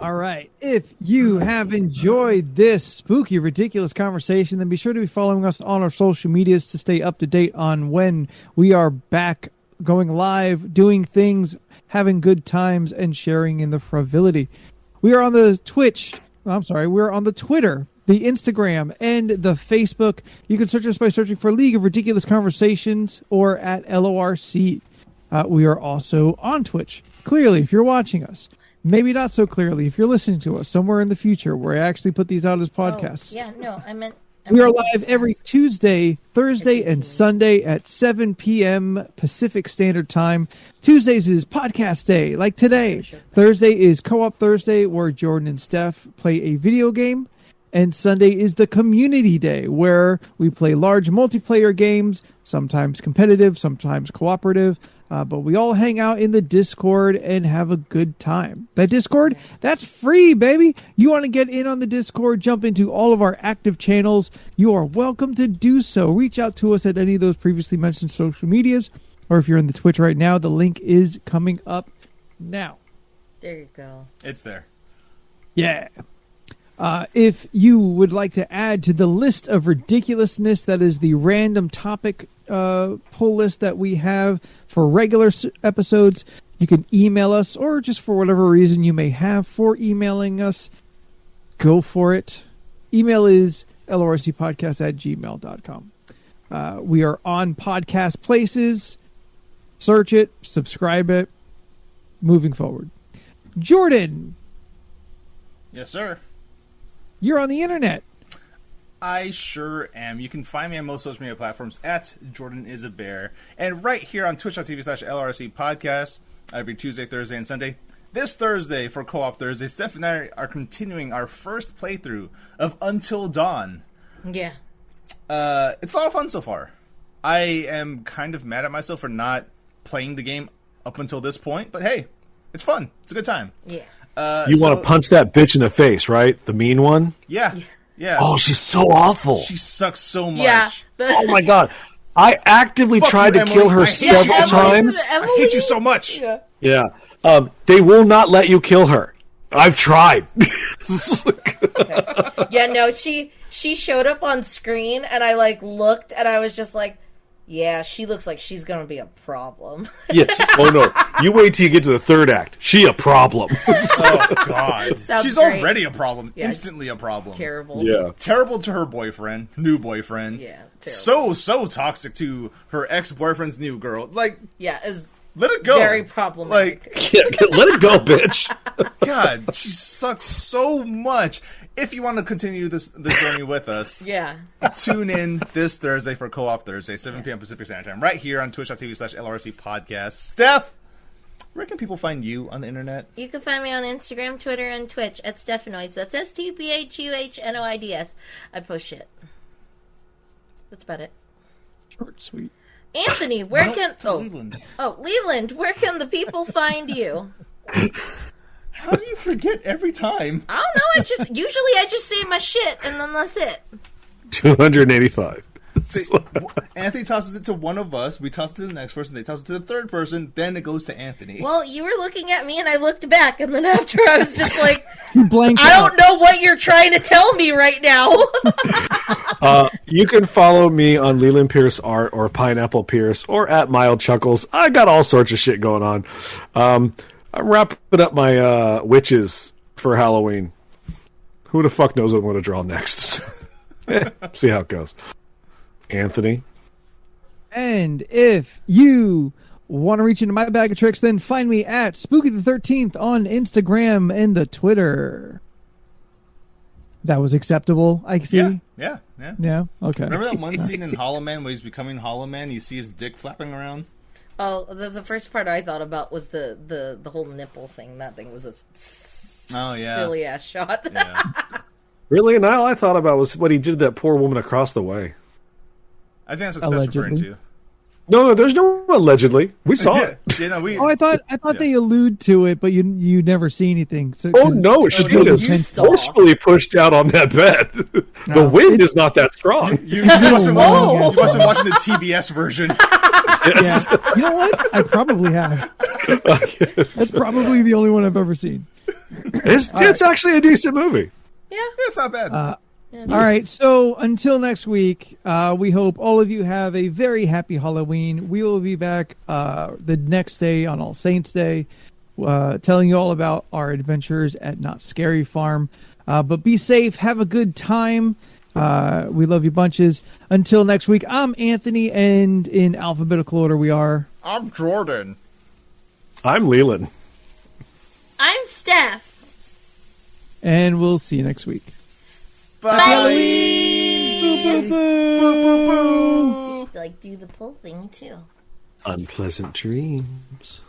All right. If you have enjoyed this spooky, ridiculous conversation, then be sure to be following us on our social medias to stay up to date on when we are back going live, doing things, having good times, and sharing in the frivolity. We are on the we're on the Twitter, the Instagram, and the Facebook. You can search us by searching for League of Ridiculous Conversations or at LORC. We are also on Twitch. Clearly, if you're watching us. Maybe not so clearly if you're listening to us somewhere in the future where I actually put these out as podcasts. Oh, yeah, no, I meant we are live every Tuesday, Thursday, and Sunday at 7 p.m. Pacific Standard Time. Tuesdays is podcast day, like today. Thursday is Co-op Thursday, where Jordan and Steph play a video game. And Sunday is the community day, where we play large multiplayer games, sometimes competitive, sometimes cooperative. But we all hang out in the Discord and have a good time. That Discord, that's free, baby. You want to get in on the Discord, jump into all of our active channels. You are welcome to do so. Reach out to us at any of those previously mentioned social medias. Or if you're in the Twitch right now, the link is coming up now. There you go. It's there. Yeah. If you would like to add to the list of ridiculousness, that is the random topic pull list that we have for regular episodes, you can email us, or just for whatever reason you may have for emailing us, go for it. Email is lorcpodcast@gmail.com. We are on podcast places. Search it, subscribe it. Moving forward. Jordan. Yes, sir. You're on the internet. I sure am. You can find me on most social media platforms at Jordan is a Bear. And right here on twitch.tv/LRC podcast every Tuesday, Thursday, and Sunday. This Thursday for Co-op Thursday, Steph and I are continuing our first playthrough of Until Dawn. Yeah. It's a lot of fun so far. I am kind of mad at myself for not playing the game up until this point, but hey, it's fun. It's a good time. Yeah. You want to punch that bitch in the face, right? The mean one? Yeah. Yeah. Oh, she's so awful. She sucks so much. Yeah. Oh my god. I actively Fuck tried you, to Emily. kill her I hate you, several Emily. times. I hate you so much. Yeah. Yeah. They will not let you kill her. I've tried. Yeah, no, she showed up on screen and I looked and I was just like, yeah, she looks like she's gonna be a problem. Yeah. Oh no. You wait till you get to the third act. She a problem. Oh god. Sounds She's great. already a problem. Yeah. Instantly a problem. Terrible. Yeah. Terrible to her boyfriend, new boyfriend. Yeah, terrible. So toxic to her ex-boyfriend's new girl. Like, Yeah, it was let it go. very problematic. Like, Yeah, let it go, bitch. God, she sucks so much. If you want to continue this journey with us, Yeah. tune in this Thursday for Co-op Thursday, 7 p.m. Pacific Standard Time, right here on twitch.tv/LRC podcast. Steph, where can people find you on the internet? You can find me on Instagram, Twitter, and Twitch at Stephanoids. That's STPHUHNOIDS. I post shit. That's about it. Short, sweet. Anthony, where can... Leland. Leland, where can the people find you? How do you forget every time? I don't know, usually I just say my shit, and then that's it. 285. Anthony tosses it to one of us, we toss it to the next person, they toss it to the third person, then it goes to Anthony. Well, you were looking at me, and I looked back, and then after I was just like, Blank I don't know what you're trying to tell me right now. You can follow me on Leland Pierce Art or Pineapple Pierce or at Mild Chuckles. I got all sorts of shit going on. I'm wrapping up my witches for Halloween. Who the fuck knows what I'm going to draw next? See how it goes. Anthony. And if you want to reach into my bag of tricks, then find me at Spooky the 13th on Instagram and the Twitter. That was acceptable, I see. Yeah. Yeah, okay. Remember that one scene in Hollow Man where he's becoming Hollow Man? You see his dick flapping around? Oh, the first part I thought about was the whole nipple thing. That thing was a silly ass shot. Yeah. Really? And all I thought about was what he did to that poor woman across the way. I think that's what Steph's referring to. No, there's no allegedly. We saw it. Yeah, no, we. Oh, I thought they allude to it, but you never see anything. So, Oh no, she is forcefully pushed out on that bed. The wind is not that strong. You must have been watching the TBS version. Yes. Yeah. You know what? I probably have. That's probably the only one I've ever seen. It's actually a decent movie. Yeah. It's not bad. All right, so until next week, we hope all of you have a very happy Halloween. We will be back the next day on All Saints Day, telling you all about our adventures at Not Scary Farm. But be safe, have a good time. We love you bunches. Until next week, I'm Anthony, and in alphabetical order we are... I'm Jordan. I'm Leland. I'm Steph. And we'll see you next week. Bye. Boo, boo, boo. You should, like, do the pull thing, too. Unpleasant dreams.